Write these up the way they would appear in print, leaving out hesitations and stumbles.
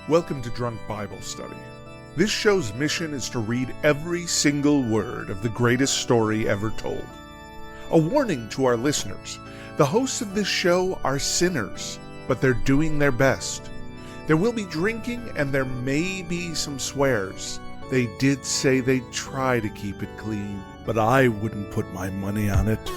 Welcome to Drunk Bible Study. This show's mission is to read every single word of the greatest story ever told. A warning to our listeners, the hosts of this show are sinners, but they're doing their best. There will be drinking and there may be some swears. They did say they'd try to keep it clean, but I wouldn't put my money on it.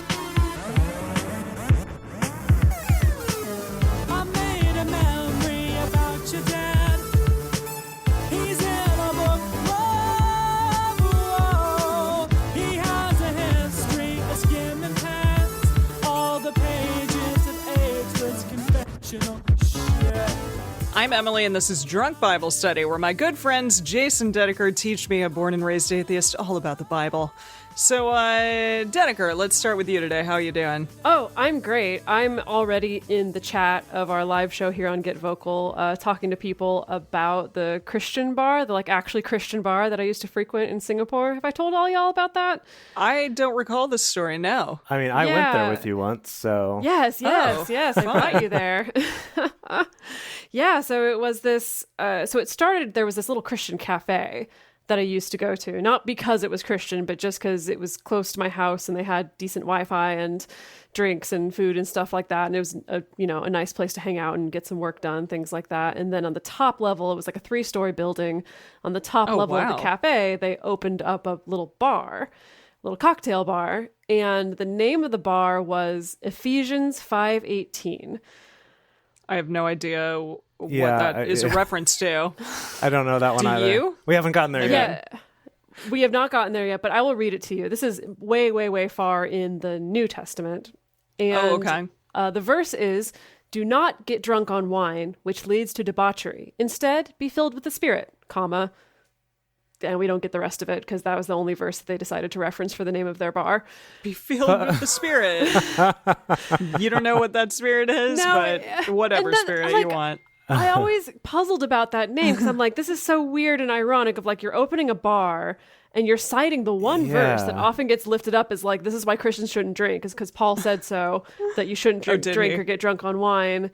I'm Emily, and this is Drunk Bible Study, where my good friends Jason Dedeker teach me, a born and raised atheist, all about the Bible. So, Dedeker, let's start with you today. How are you doing? Oh, I'm great. I'm already in the chat of our live show here on Get Vocal, talking to people about the Christian bar, the actually Christian bar that I used to frequent in Singapore. Have I told all y'all about that? I don't recall this story, no. I mean, I went there with you once, so... Yes, I brought you there. Yeah, so it was this... so it started, there was this little Christian cafe that I used to go to, not because it was Christian, but just because it was close to my house and they had decent Wi-Fi and drinks and food and stuff like that. And it was a nice place to hang out and get some work done, things like that. And then on the top level, it was like a 3-story building. On the top level of the cafe, they opened up a little bar, little cocktail bar. And the name of the bar was Ephesians 5:18. I have no idea what that is a reference to. I don't know that one either. Do you? We haven't gotten there yet. We have not gotten there yet, but I will read it to you. This is way, way, way far in the New Testament. And the verse is, "Do not get drunk on wine, which leads to debauchery. Instead, be filled with the Spirit, comma." And we don't get the rest of it because that was the only verse that they decided to reference for the name of their bar. Be filled with the Spirit. You don't know what that Spirit is, but whatever Spirit you want. I always puzzled about that name because I'm like, this is so weird and ironic of you're opening a bar and you're citing the one verse that often gets lifted up as this is why Christians shouldn't drink, is because Paul said so, that you shouldn't drink or get drunk on wine.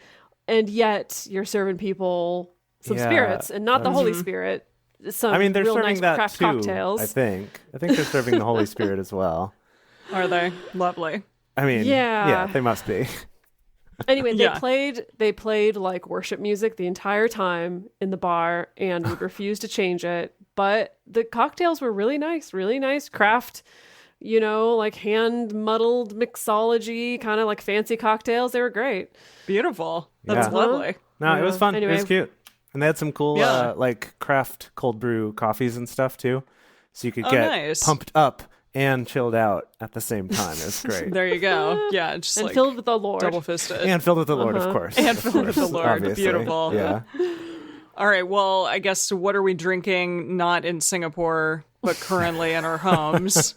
And yet you're serving people some spirits and not the Holy Spirit. Some they're real serving nice that craft too, cocktails. I think they're serving the Holy Spirit as well. Are they? Lovely. I mean, yeah, they must be. Anyway, they played worship music the entire time in the bar and would refuse to change it. But the cocktails were really nice craft, hand muddled mixology, kind of fancy cocktails. They were great. Beautiful. That's lovely. No, it was fun. Anyway. It was cute. And they had some cool craft cold brew coffees and stuff too. So you could get pumped up and chilled out at the same time. It was great. There you go. Yeah, just and filled with the Lord. Double-fisted. And filled with the Lord, of course. And filled with the Lord. Obviously. Beautiful. Yeah. All right, well, I guess what are we drinking not in Singapore, but currently in our homes?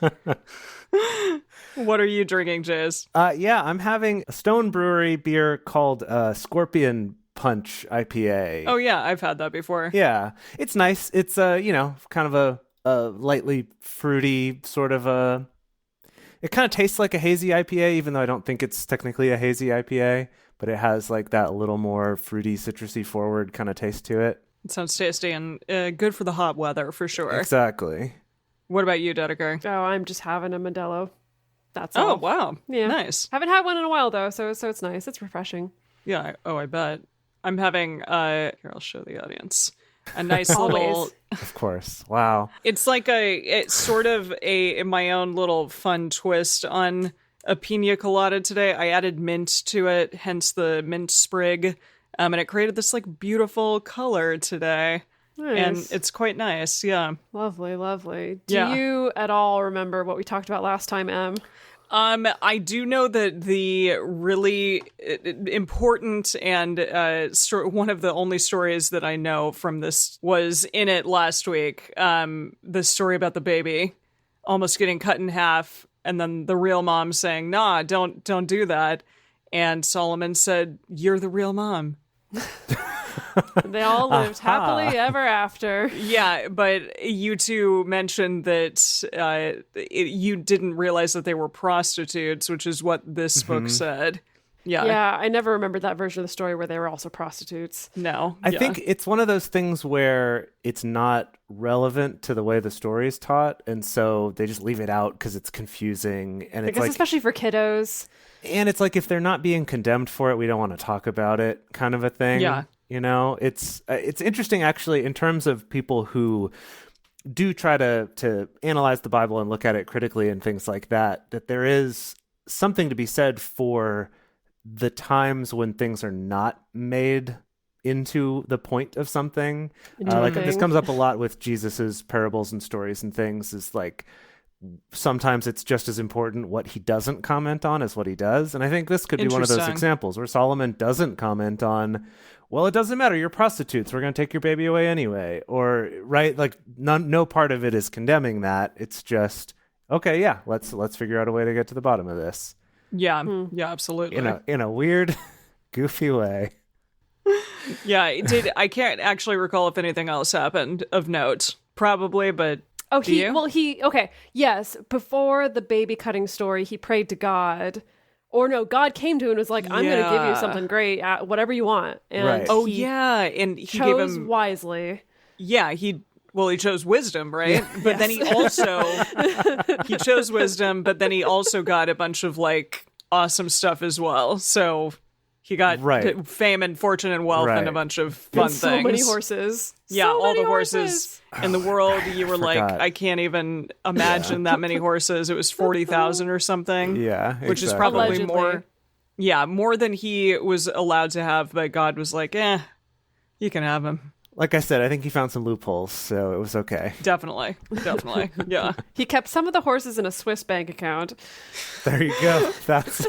What are you drinking, Jace? I'm having a Stone Brewery beer called Scorpion Punch IPA. Oh, yeah, I've had that before. Yeah, it's nice. It's, kind of a lightly fruity sort of a... It kind of tastes like a hazy IPA, even though I don't think it's technically a hazy IPA, but it has that little more fruity, citrusy forward kind of taste to it. It sounds tasty and good for the hot weather, for sure. Exactly. What about you, Dedeker? Oh, I'm just having a Modelo. That's all. Oh, wow. Yeah. Nice. Haven't had one in a while, though, so it's nice. It's refreshing. Yeah. I bet. I'm having, here, I'll show the audience. A nice little... Of course. Wow. It's it's sort of my own little fun twist on a pina colada today. I added mint to it, hence the mint sprig. And it created this beautiful color today. Nice. And it's quite nice. Yeah. Lovely, lovely. Do you at all remember what we talked about last time, Em? I do know that the really important and one of the only stories that I know from this was in it last week. The story about the baby almost getting cut in half, and then the real mom saying, "Nah, don't do that." And Solomon said, "You're the real mom." They all lived happily ever after. Yeah, but you two mentioned that you didn't realize that they were prostitutes, which is what this book said. Yeah, I never remembered that version of the story where they were also prostitutes. No. I think it's one of those things where it's not relevant to the way the story is taught, and so they just leave it out because it's confusing. And I it's guess like, especially for kiddos. and it's like if they're not being condemned for it, we don't want to talk about it, kind of a thing. Yeah. You know, it's interesting actually in terms of people who do try to analyze the Bible and look at it critically and things like that. That there is something to be said for the times when things are not made into the point of something. Like this comes up a lot with Jesus's parables and stories and things, is like sometimes it's just as important what he doesn't comment on as what he does. And I think this could be one of those Interesting. examples where Solomon doesn't comment on, well, it doesn't matter, you're prostitutes, we're going to take your baby away anyway. Or, right, like no part of it is condemning that. It's just, okay, yeah, let's figure out a way to get to the bottom of this. Yeah. Yeah, absolutely. In a weird, goofy way. Yeah, I can't actually recall if anything else happened of note. Probably, but Oh, do you? okay. Yes. Before the baby cutting story, he prayed to God. Or no, God came to him and was like, I'm going to give you Yeah. something great, whatever you want. And Right. Oh, he yeah, and he gave chose him wisely. Yeah, he chose wisdom, right? But then he chose wisdom, but then he also got a bunch of like awesome stuff as well. So he got Right. fame and fortune and wealth and a Right. bunch of fun So things. many horses. Yeah, So all many the horses in the world. You were like, forgot. I can't even imagine that many horses. It was 40,000 or something. Yeah. Which is exactly. probably Allegedly. more. Yeah, more than he was allowed to have, but God was like, you can have him. Like I said, I think he found some loopholes, so it was okay. Definitely. Yeah. He kept some of the horses in a Swiss bank account. There you go. That's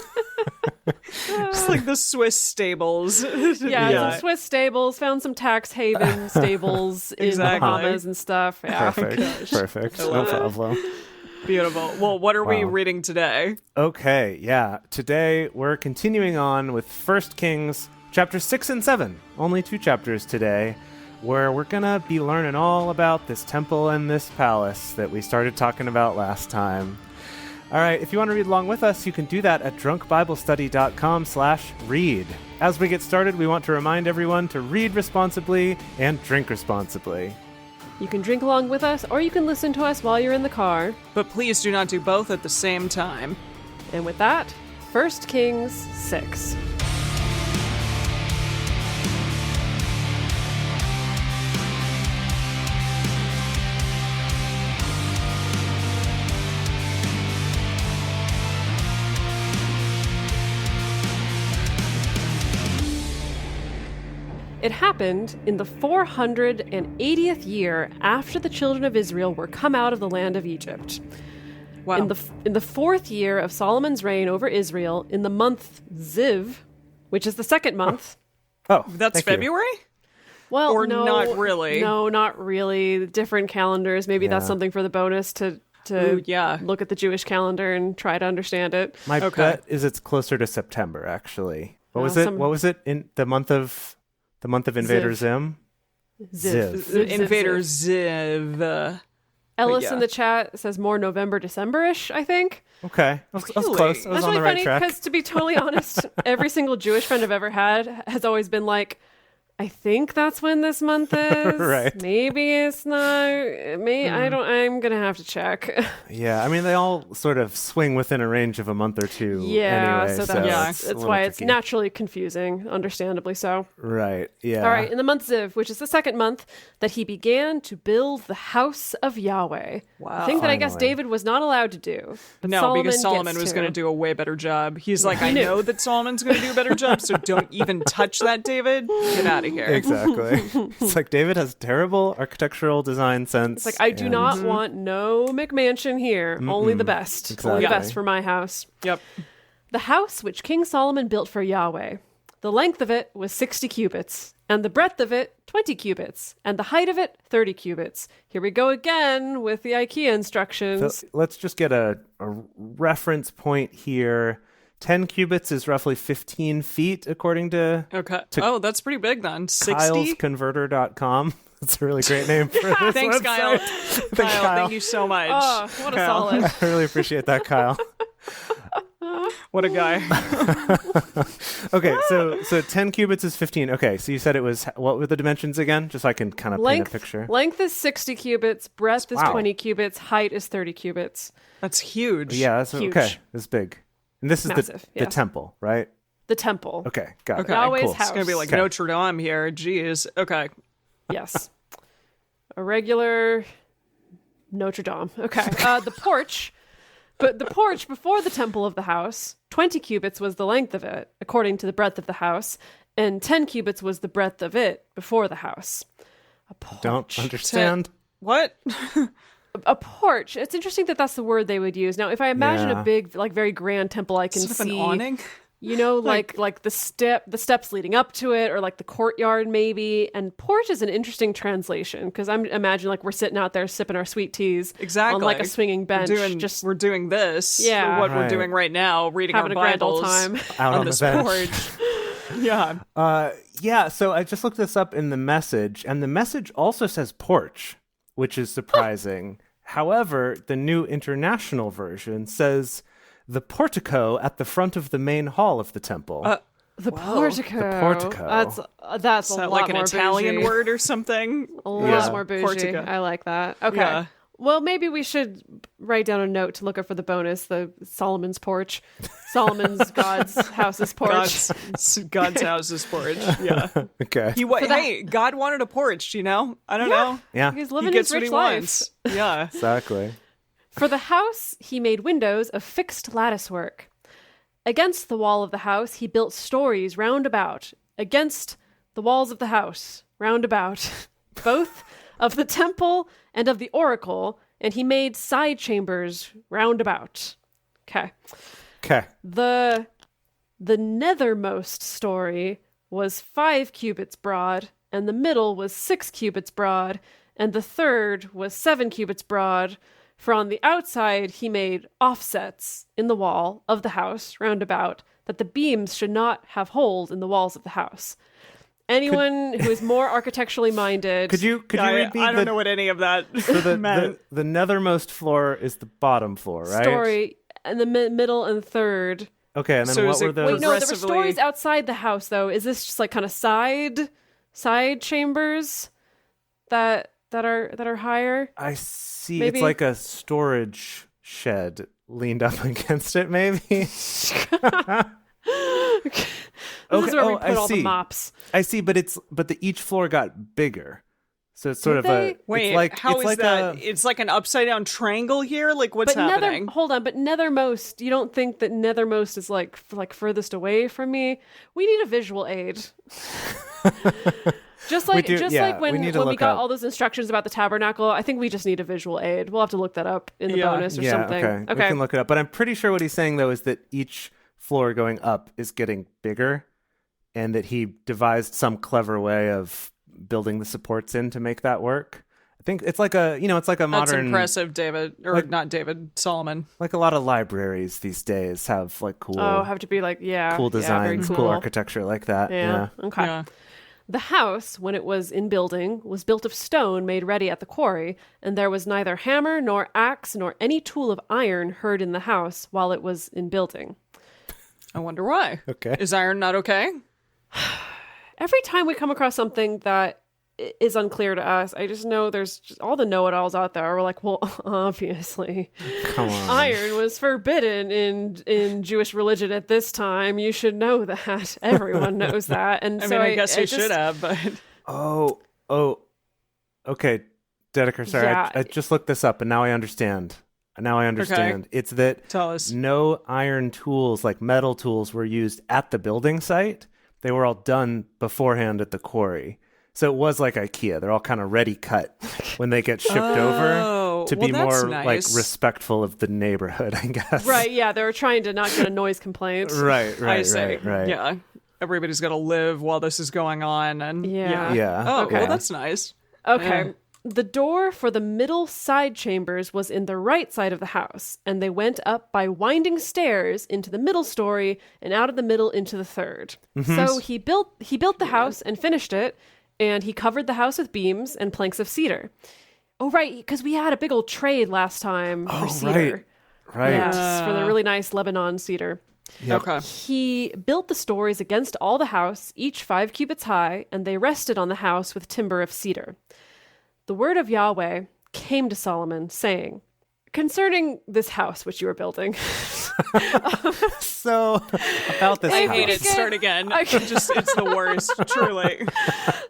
Just like the Swiss stables. Yeah, some Swiss stables, found some tax haven stables in Exactly. Bahamas and stuff. Yeah. perfect. Perfect. No love it. problem. Beautiful. Well, what are we Wow. reading today? Okay, yeah. Today we're continuing on with 1 Kings chapters 6 and 7. Only 2 chapters today, where we're gonna be learning all about this temple and this palace that we started talking about last time. All right, if you want to read along with us, you can do that at drunkbiblestudy.com/read. As we get started, we want to remind everyone to read responsibly and drink responsibly. You can drink along with us, or you can listen to us while you're in the car. But please do not do both at the same time. And with that, 1 Kings 6. It happened in the 480th year after the children of Israel were come out of the land of Egypt. Wow. In the 4th year of Solomon's reign over Israel, in the month Ziv, which is the second month. Oh, That's thank you. February? Well, Or no, not really? No, not really. Different calendars. Maybe that's Yeah. something for the bonus to Ooh, yeah. look at the Jewish calendar and try to understand it. My Okay. bet is it's closer to September, actually. What was Well, it? some- What was it in the month of Invader Ziv. Zim? Ziv. Ziv. Invader Ziv. Ellis yeah. in the chat says more November, December-ish, I think. Okay, I was Really? close. I was That's on really the right funny track. because, to be totally honest, every single Jewish friend I've ever had has always been like, I think that's when this month is. Right. Maybe it's not. I'm going to have to check. Yeah, I mean they all sort of swing within a range of a month or two. Yeah, anyway, so so that's, it's a that's little why it's tricky. naturally confusing, understandably so. Right. Yeah. All right, in the month Ziv, which is the second month, that he began to build the house of Yahweh. Wow. A thing that I guess Finally. David was not allowed to do. But No, because Solomon gets was to. going to do a way better job. He's like, I knew. know that Solomon's going to do a better job, so don't even touch that, David. Get out of here. Exactly. It's like David has terrible architectural design sense. It's like, I do and- not want no McMansion here. Only the best. Only the Exactly. best for my house. Yep. The house which King Solomon built for Yahweh. The length of it was 60 cubits, and the breadth of it 20 cubits, and the height of it 30 cubits. Here we go again with the IKEA instructions. So let's just get a reference point here. 10 cubits is roughly 15 feet, according to Okay. To Oh, that's pretty big then. 60? KylesConverter.com. That's a really great name for this Thanks, website. Kyle. Thanks, Kyle, Kyle. thank you so much. Oh, what a Kyle. solid. I really appreciate that, Kyle. What a guy. Okay, so 10 cubits is 15. Okay, so you said it was, what were the dimensions again? Just so I can kind of paint a picture. Length is 60 cubits, breadth is Wow. 20 cubits, height is 30 cubits. That's huge. Yeah, that's Huge. okay. That's big. And this is Massive, the yes. temple, right? The temple. Okay, got Okay. it. Yahweh's Cool. house. It's going to be like Okay. Notre Dame here. Jeez. Okay. Yes. A regular Notre Dame. Okay. The porch. But the porch before the temple of the house, 20 cubits was the length of it, according to the breadth of the house, and 10 cubits was the breadth of it before the house. A porch. Don't understand. What? A porch. It's interesting that that's the word they would use. Now, if I imagine Yeah. a big, like very grand temple, I can Sort of see an awning? you know, like the steps leading up to it, or like the courtyard maybe. And porch is an interesting translation because I'm imagining like we're sitting out there sipping our sweet teas Exactly. on like a swinging bench, We're doing this. Yeah. For what we're Right. doing right now, reading having a our grand old Bibles time. Out on on the this bench. porch. Yeah. Yeah, so I just looked this up in the message, and the message also says porch, which is surprising. However, the New International Version says the portico at the front of the main hall of the temple. The Whoa. portico. The portico. That's Is a that lot like an more Italian bougie. word or something? A lot Yeah. more bougie. Portico. I like that. Okay. Yeah. Well, maybe we should write down a note to look up for the bonus, the Solomon's porch. Solomon's God's house's porch. God's house's porch. Yeah. Okay. Hey, God wanted a porch, you know? I don't know. Yeah, He's He living gets his what rich he life. wants. Yeah. exactly. For the house, he made windows of fixed lattice work. Against the wall of the house, he built stories round about. Against the walls of the house, round about, both of the temple and of the oracle, and he made side chambers round about. Okay. Okay. The nethermost story was 5 cubits broad, and the middle was 6 cubits broad, and the third was 7 cubits broad. For on the outside he made offsets in the wall of the house round about, that the beams should not have holes in the walls of the house. Anyone who is more architecturally minded... Could you read me I don't know what any of that the meant. the nethermost floor is the bottom floor, right? story, and the middle and third... Okay, and then So what is were it- those? Wait, no, there were Progressively- stories outside the house, though. Is this just like kind of side chambers that are higher? I see. Maybe- It's like a storage shed leaned up against it, maybe. This is where we I put all the see. mops. I see, but each floor got bigger, so it's sort Did of they? a. Wait, it's like, how it's is like that? A, It's like an upside down triangle here? Like, what's But happening? nethermost, you don't think that nethermost is like furthest away from me? We need a visual aid. Just like do- yeah, like we when need to we look got up. all those instructions about the tabernacle, I think we just need a visual aid. We'll have to look that up in the Yeah. bonus or yeah, something. okay. We can look it up. But I'm pretty sure what he's saying though is that each floor going up is getting bigger, and that he devised some clever way of building the supports in to make that work. I think it's like a That's modern, impressive, David. Or like- not David, Solomon. like a lot of libraries these days have like cool, have to be like cool yeah, very designs, cool architecture like that. Yeah. Yeah. Okay. Yeah. The house, when it was in building, was built of stone made ready at the quarry, and there was neither hammer nor axe nor any tool of iron heard in the house while it was in building. I wonder why. Okay. Is iron not okay? Every time we come across something that is unclear to us, I just know there's just all the know-it-alls out there. We're like, well, obviously, Come on. iron was forbidden in Jewish religion at this time. You should know that. Everyone knows that. And I so mean, I guess we just- should have, but Oh. Okay, Dedeker, sorry. Yeah. I just looked this up, and now I understand. It's that tell us. no iron tools, like metal tools, were used at the building site. They were all done beforehand at the quarry. So it was like IKEA. They're all kind of ready cut when they get shipped over to well, be that's more like nice. respectful of the neighborhood, I guess. Right, yeah, they were trying to not get a noise complaint. Right, I see. right. Yeah. Everybody's got to live while this is going on. And Yeah. Yeah. Oh, Okay. well, that's nice. Okay. Yeah. The door for the middle side chambers was in the right side of the house, and they went up by winding stairs into the middle story and out of the middle into the third. Mm-hmm. So he built the house and finished it, and he covered the house with beams and planks of cedar. Oh, right, because we had a big old trade last time for cedar. Right. Right. Yes, for the really nice Lebanon cedar. Yep. Okay. He built the stories against all the house, each 5 cubits high, and they rested on the house with timber of cedar. The word of Yahweh came to Solomon, saying, concerning this house which you are building. So about this I house. hate it. Start again. It's the worst, truly.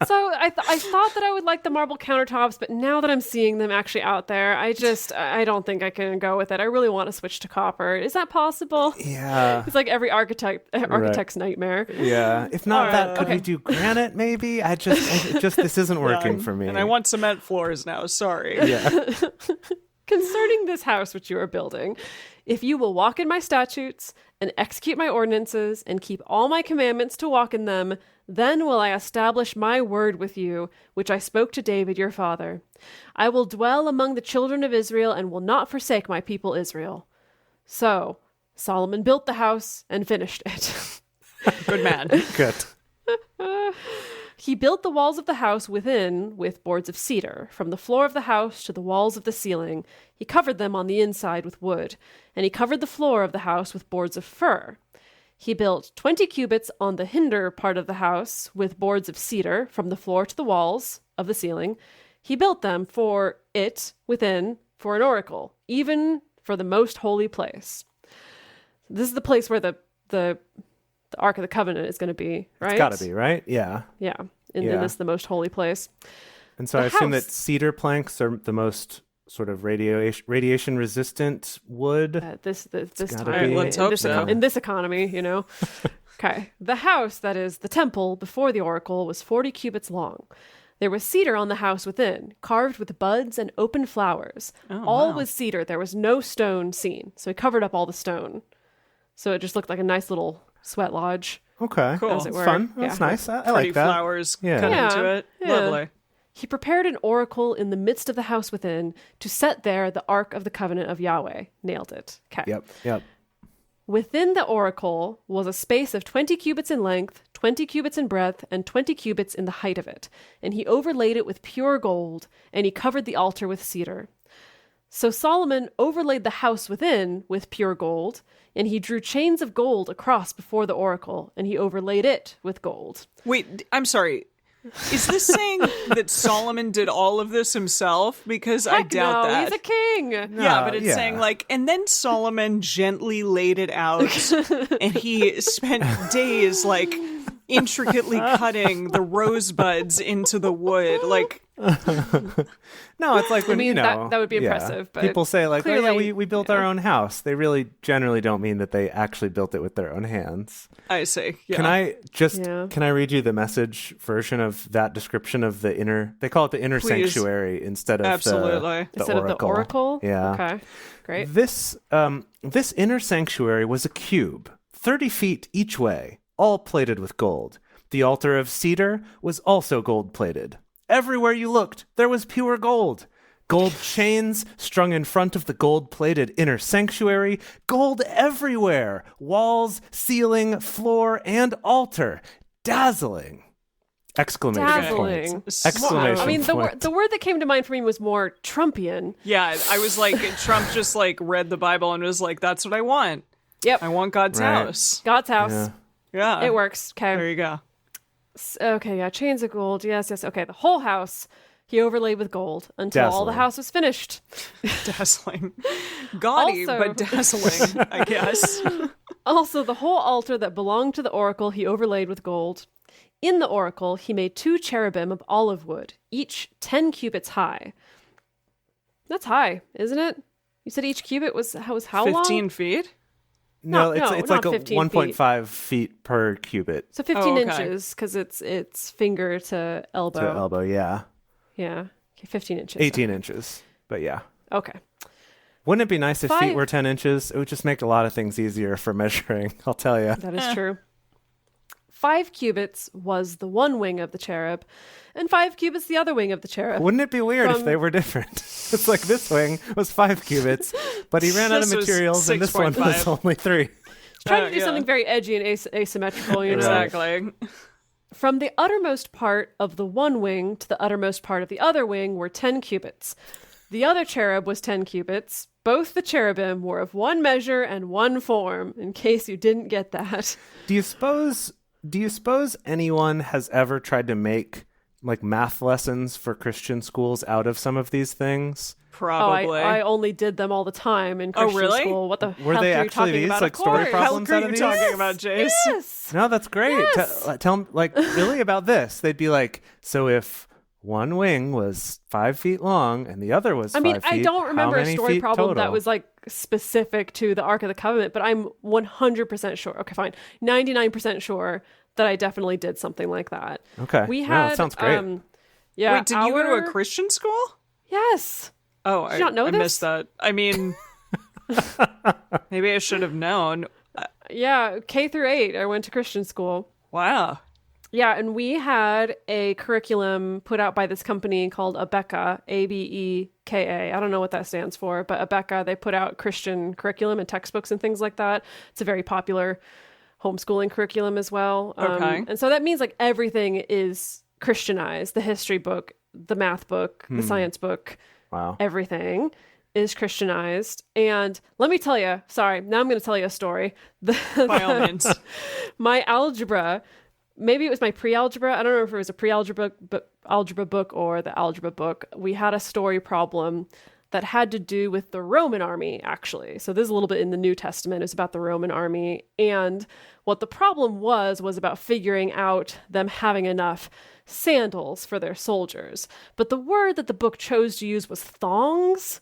So I thought that I would like the marble countertops, but now that I'm seeing them actually out there, I don't think I can go with it. I really want to switch to copper. Is that possible? Yeah. It's like every architect's nightmare. Yeah. If not that, could okay. we do granite maybe? I just this isn't working for me. And I want cement floors now. Sorry. Yeah. Concerning this house which you are building, if you will walk in my statutes and execute my ordinances and keep all my commandments to walk in them, then will I establish my word with you, which I spoke to David your father. I will dwell among the children of Israel and will not forsake my people Israel. So Solomon built the house and finished it. Good man. Good. He built the walls of the house within with boards of cedar, from the floor of the house to the walls of the ceiling. He covered them on the inside with wood, and he covered the floor of the house with boards of fir. He built 20 cubits on the hinder part of the house with boards of cedar, from the floor to the walls of the ceiling. He built them for it within for an oracle, even for the most holy place. This is the place where the Ark of the Covenant is going to be, right? It's got to be, right? Yeah. Yeah. In this, the most holy place. And so The I assume that house- cedar planks are the most sort of radiation resistant wood. This gotta time, be. Let's hope so. in this economy, you know. Okay. The house, that is, the temple before the oracle, was 40 cubits long. There was cedar on the house within, carved with buds and open flowers. All was cedar. There was no stone seen. So he covered up all the stone. So it just looked like a nice little sweat lodge. Okay. Cool. As it That's were. fun. That's Yeah. nice. I Pretty like that. flowers Yeah. cut Yeah. into it. Yeah. Lovely. He prepared an oracle in the midst of the house within to set there the Ark of the Covenant of Yahweh. Nailed it. Okay. Yep. Within the oracle was a space of 20 cubits in length, 20 cubits in breadth, and 20 cubits in the height of it. And he overlaid it with pure gold, and he covered the altar with cedar. So Solomon overlaid the house within with pure gold, and he drew chains of gold across before the oracle, and he overlaid it with gold. Wait, I'm sorry. Is this saying that Solomon did all of this himself? Because I Heck doubt no, that. he's a king. Yeah, but it's yeah. saying and then Solomon gently laid it out and he spent days intricately cutting the rosebuds into the wood. No, it's like when, mean, that would be impressive, but people say like, clearly, we built our own house. They really generally don't mean that they actually built it with their own hands. I see. Yeah. Can I read you the message version of that description of the inner, they call it the inner Please. sanctuary instead of Absolutely. the Instead oracle. of the oracle? Yeah. Okay, great. This inner sanctuary was a cube, 30 feet each way, all plated with gold. The altar of cedar was also gold plated. Everywhere you looked, there was pure gold. Gold chains strung in front of the gold-plated inner sanctuary. Gold everywhere. Walls, ceiling, floor, and altar. Dazzling. Exclamation Dazzling. point. Exclamation I mean, point. the word that came to mind for me was more Trumpian. Yeah, I was like, Trump just read the Bible and was like, that's what I want. Yep. I want God's Right. house. God's house. Yeah. Yeah. It works. Okay. There you go. Okay, yeah, chains of gold. Yes. Okay, the whole house he overlaid with gold until all the Dazzling. house was finished. Dazzling. Gaudy, Also- but dazzling, I guess. Also, the whole altar that belonged to the oracle he overlaid with gold. In the oracle, he made 2 cherubim of olive wood, each 10 cubits high. That's high, isn't it? You said each cubit was how 15 long? feet? No, No, it's not like a 15 1.5 feet per cubit So 15 Oh, okay. inches, because it's finger to elbow. to elbow. Yeah. Yeah. Okay, 15 inches. 18 inches. But yeah. Okay. Wouldn't it be nice if feet 5 were 10 inches? It would just make a lot of things easier for measuring, I'll tell you. That is true. 5 cubits was the one wing of the cherub, and 5 cubits the other wing of the cherub. Wouldn't it be weird if From- they were different? It's like this wing was 5 cubits, but he ran out of This was materials and this one was 6.5. only 3. Trying to do yeah. something very edgy and asymmetrical, you know. Exactly. From the uttermost part of the one wing to the uttermost part of the other wing were 10 cubits. The other cherub was 10 cubits. Both the cherubim were of one measure and one form, in case you didn't get that. Do you suppose anyone has ever tried to make like math lessons for Christian schools out of some of these things? Probably. I only did them all the time in Christian really? school. What the Were hell they are you actually talking these, about? like, Of story course. problems How out are of you these? talking about, Jace? Yes. No, that's great. Yes. Tell them, like, really about this. They'd be like, so if one wing was 5 feet long and the other was 5 feet, I don't remember how a many story feet problem total? that was like specific to the Ark of the Covenant, but I'm 100% sure. Okay, fine. 99% sure that I definitely did something like that. Okay. We No, had that sounds great. yeah. Wait, did you go to a Christian school? Yes. Oh, Did you not know I this? missed that. I mean, maybe I should have known. Yeah, K through 8. I went to Christian school. Wow. Yeah, and we had a curriculum put out by this company called Abeka, Abeka. I don't know what that stands for, but Abeka, they put out Christian curriculum and textbooks and things like that. It's a very popular homeschooling curriculum as well. Okay. And so that means like everything is Christianized. The history book, the math book, the science book, Wow. everything is Christianized. And let me tell you, sorry, now I'm going to tell you a story. By all means. My algebra, maybe it was my pre-algebra. I don't know if it was a pre-algebra algebra book or the algebra book. We had a story problem that had to do with the Roman army, actually. So this is a little bit in the New Testament. It's about the Roman army. And what the problem was about figuring out them having enough sandals for their soldiers. But the word that the book chose to use was thongs.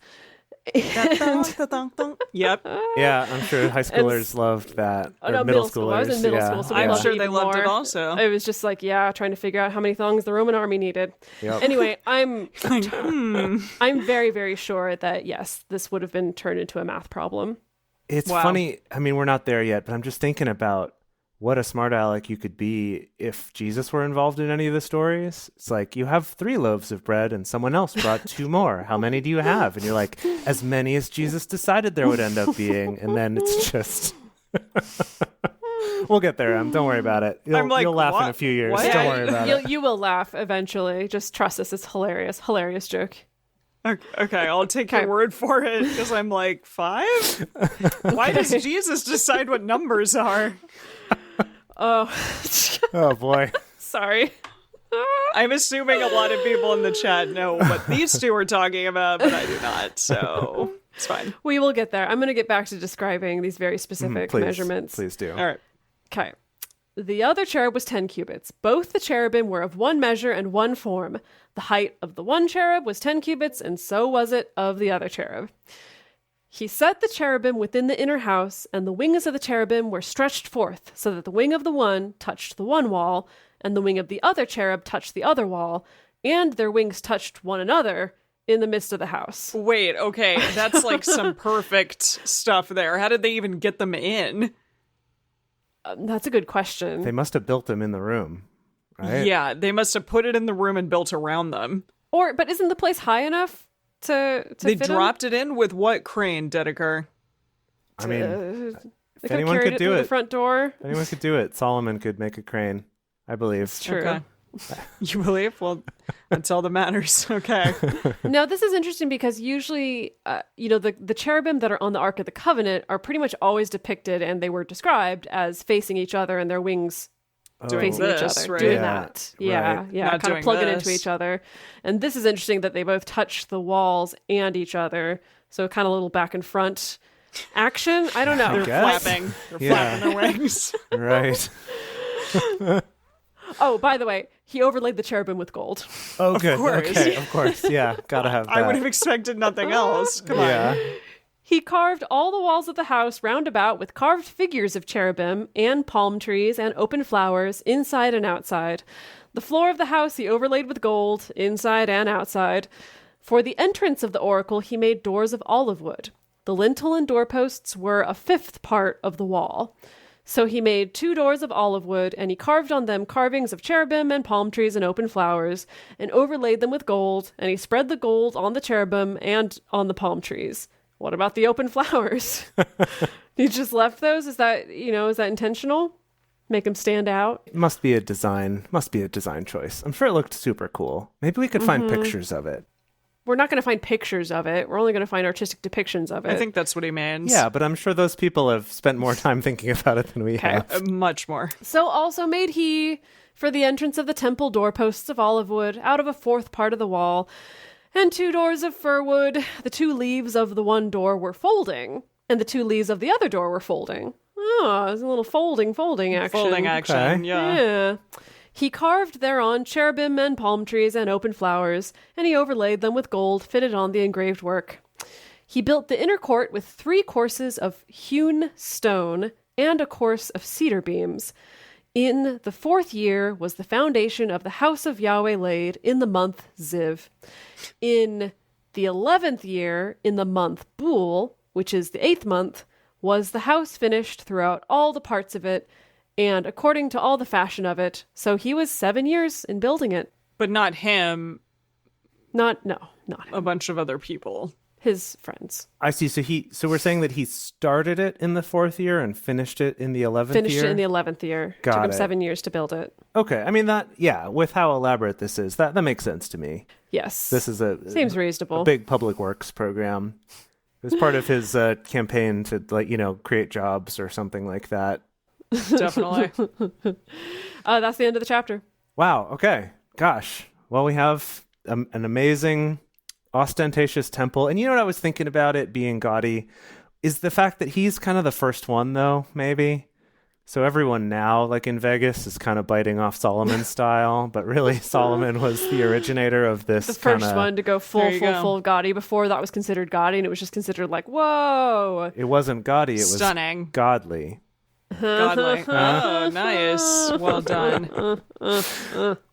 Yep. Yeah, I'm sure high schoolers loved that. Or no, middle school. I was in schoolers, middle yeah. school, so I'm loved sure it they even loved it more. also. It was just like, yeah, trying to figure out how many thongs the Roman army needed. Yep. Anyway, I'm very, very sure that yes, this would have been turned into a math problem. It's Wow. funny. I mean, we're not there yet, but I'm just thinking about what a smart aleck you could be if Jesus were involved in any of the stories. It's like, you have 3 loaves of bread and someone else brought 2 more. How many do you have? And you're like, as many as Jesus decided there would end up being. And then it's just... We'll get there, Don't worry about it. I'm like, you'll laugh in what? a few years. What? Don't worry about it. You will laugh eventually. Just trust us. It's hilarious. Hilarious joke. Okay, I'll take your word for it because I'm like, 5? Why does Jesus decide what numbers are? Oh, Oh, boy. sorry. I'm assuming a lot of people in the chat know what these two are talking about, but I do not, so it's fine. We will get there. I'm going to get back to describing these very specific Please, measurements. Please do. All right. Okay. The other cherub was 10 cubits. Both the cherubim were of one measure and one form. The height of the one cherub was 10 cubits, and so was it of the other cherub. He set the cherubim within the inner house, and the wings of the cherubim were stretched forth, so that the wing of the one touched the one wall, and the wing of the other cherub touched the other wall, and their wings touched one another in the midst of the house. Wait, okay, that's like some perfect stuff there. How did they even get them in? That's a good question. They must have built them in the room, right? Yeah, they must have put it in the room and built around them. But isn't the place high enough to They fit 'em? dropped it in with what crane, Dedeker? I mean, They if could have anyone carried could it do through it, the front door. if anyone could do it, Solomon could make a crane, I believe. True. Okay. You believe? Well, that's all that matters. Okay. Now, this is interesting because usually, the cherubim that are on the Ark of the Covenant are pretty much always depicted, and they were described as facing each other and their wings Doing facing each this, other, right? doing Yeah, that. Yeah, right. yeah, Not kind doing of plugging this. into each other. And this is interesting that they both touch the walls and each other. So kind of a little back and front action. I don't know. They're guess. flapping. They're Yeah. flapping their wings. Right. Oh, by the way, he overlaid the cherubim with gold. Oh, good. course. Okay, of course. Yeah, gotta have that. I would have expected nothing else. Come on. Yeah. He carved all the walls of the house round about with carved figures of cherubim and palm trees and open flowers inside and outside. The floor of the house he overlaid with gold, inside and outside. For the entrance of the oracle he made doors of olive wood. The lintel and doorposts were a 5th part of the wall. So he made 2 doors of olive wood, and he carved on them carvings of cherubim and palm trees and open flowers, and overlaid them with gold, and he spread the gold on the cherubim and on the palm trees. What about the open flowers? You just left those? Is that intentional? Make them stand out? Must be a design choice. I'm sure it looked super cool. Maybe we could find Mm-hmm. pictures of it. we're not going to find pictures of it. We're only going to find artistic depictions of it. I think that's what he means. Yeah, but I'm sure those people have spent more time thinking about it than we have. Much more. So also made he for the entrance of the temple doorposts of olive wood out of a fourth part of the wall, and 2 doors of fir wood. The 2 leaves of the one door were folding, and the 2 leaves of the other door were folding. Oh, there's a little folding action. Folding action, Okay. Yeah. He carved thereon cherubim and palm trees and open flowers, and he overlaid them with gold fitted on the engraved work. He built the inner court with 3 courses of hewn stone and a course of cedar beams. In the 4th year was the foundation of the house of Yahweh laid in the month Ziv. In the 11th year, in the month Bul, which is the 8th month, was the house finished throughout all the parts of it, and according to all the fashion of it. So he was 7 years in building it. But not him, Not him. a bunch of other people. His friends. I see. So we're saying that he started it in the 4th year and finished it in the 11th Finished year? it in the 11th year. Got Took him it. 7 years to build it. Okay. I mean, with how elaborate this is, that makes sense to me. Yes. This is Seems reasonable. a big public works program. It was part of his campaign to, create jobs or something like that. Definitely. That's the end of the chapter. Wow. Okay. Gosh. Well, we have an amazing, ostentatious temple. And you know what I was thinking about it being Gaudy? Is the fact that he's kind of the first one, though, maybe? So everyone now, like in Vegas, is kind of biting off Solomon's style. But really, Solomon was the originator of this The first kinda, one to go There you go. full Gaudy. Before that was considered Gaudy, and it was just considered like, whoa. It wasn't Gaudy. It was Stunning. godly. Godly. Oh, nice. Well done.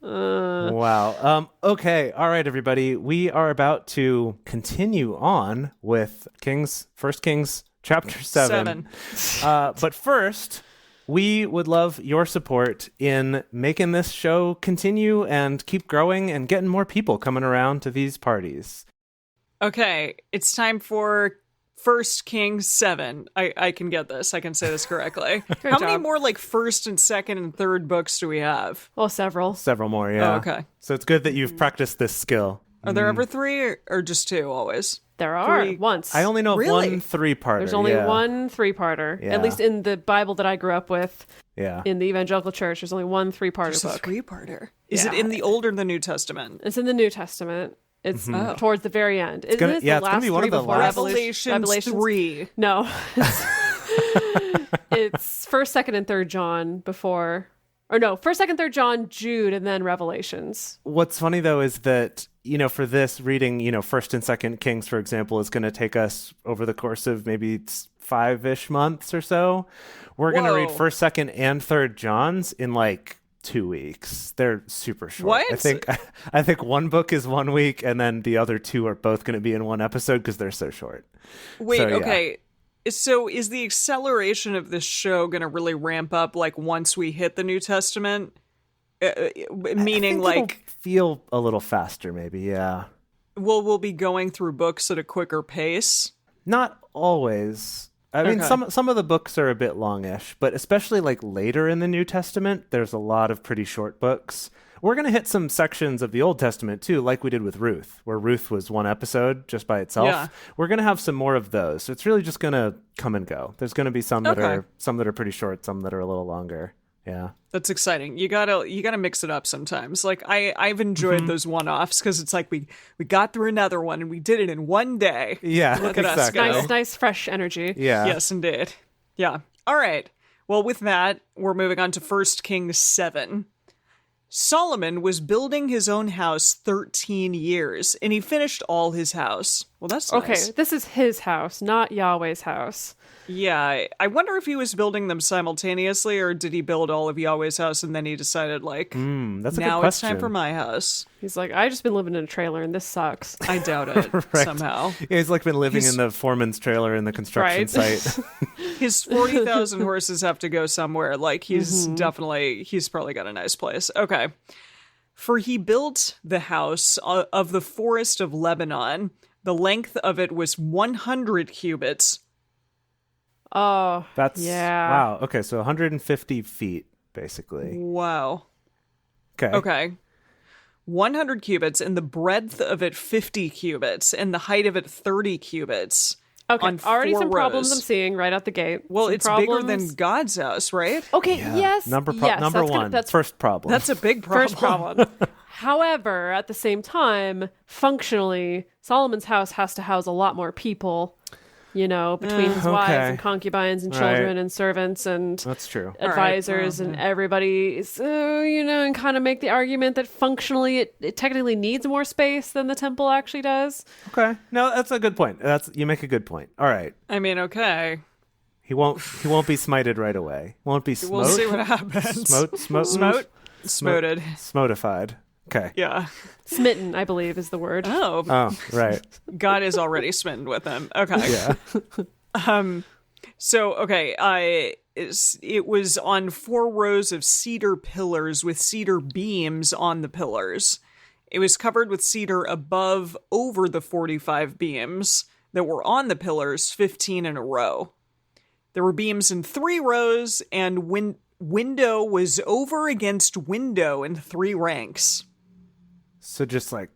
Wow. Okay. All right, everybody. We are about to continue on with First Kings chapter 7. But first, we would love your support in making this show continue and keep growing and getting more people coming around to these parties. Okay, it's time for First Kings 7. I can get this. I can say this correctly. How many job. more like first and second and third books do we have? Well, several. Several more, yeah. Oh, okay. So it's good that you've practiced this skill. Are there ever 3 or just 2 always? There are. 3. Once. I only know of Really? one 3-parter. There's only yeah. one 3-parter. Yeah. At least in the Bible that I grew up with, Yeah. in the evangelical church, there's only one 3-parter Just a book. 3-parter. Is it Yeah. in the Old or the New Testament? It's in the New Testament. It's Oh. towards the very end. Isn't gonna- it yeah, the it's gonna last be one of 3 the before last- Revelations 3. No. It's 1st, 2nd, and 3rd John before. Or no, 1st, 2nd, 3rd John, Jude, and then Revelations. What's funny, though, is that, for this reading, 1st and 2nd Kings, for example, is going to take us over the course of maybe 5-ish months or so. We're going to read Whoa. 1st, 2nd, and 3rd John's in 2 weeks. They're super short. What? I think one book is 1 week, and then the other 2 are both going to be in one episode because they're so short. Wait, So, yeah. okay. So is the acceleration of this show going to really ramp up once we hit the New Testament? Meaning I think it'll feel a little faster, maybe. Yeah. we'll be going through books at a quicker pace? Not always. I mean, Okay. some of the books are a bit longish, but especially later in the New Testament, there's a lot of pretty short books. We're going to hit some sections of the Old Testament too, like we did with Ruth, where Ruth was one episode just by itself. Yeah. We're going to have some more of those. So it's really just going to come and go. There's going to be some that Okay. are pretty short, some that are a little longer. Yeah. That's exciting. You gotta mix it up sometimes. I've enjoyed those one-offs because it's we got through another one and we did it in one day. Yeah. Look at us exactly. go. Nice, fresh energy. Yeah. Yes, indeed. Yeah. All right. Well, with that, we're moving on to 1 Kings 7. Solomon was building his own house 13 years, and he finished all his house. Well, that's nice. Okay, this is his house, not Yahweh's house. Yeah, I wonder if he was building them simultaneously, or did he build all of Yahweh's house and then he decided, That's a good now question. it's time for my house? He's like, I just been living in a trailer and this sucks. I doubt it, Right. somehow. Yeah, he's been living He's- in the foreman's trailer in the construction Right. site. His 40,000 horses have to go somewhere. He's he's probably got a nice place. Okay. For he built the house of the forest of Lebanon. The length of it was 100 cubits. Oh, That's yeah. wow. Okay, so 150 feet basically. Wow. Okay. Okay. 100 cubits, and the breadth of it 50 cubits, and the height of it 30 cubits. Okay, on already 4 some problems rows. I'm seeing right out the gate. Well, Some it's bigger than problems. God's house, right? Okay, yes. Number yes, number that's one. Gonna, that's First problem. That's a big problem. first problem. However, at the same time, functionally, Solomon's house has to house a lot more people, between his wives okay. and concubines and Right. children and servants and That's true. advisors and everybody. So, and kind of make the argument that functionally it technically needs more space than the temple actually does. Okay. No, that's a good point. You make a good point. All right. I mean, okay. He won't be smited right away. Won't be smote. We'll see what happens. Smote. Smoted. Smotified. Okay. Yeah. Smitten, I believe, is the word. Oh, Oh, right. God is already smitten with him. Okay. Yeah. So, okay, it was on 4 rows of cedar pillars with cedar beams on the pillars. It was covered with cedar over the 45 beams that were on the pillars, 15 in a row. There were beams in 3 rows, and window was over against window in 3 ranks. So just like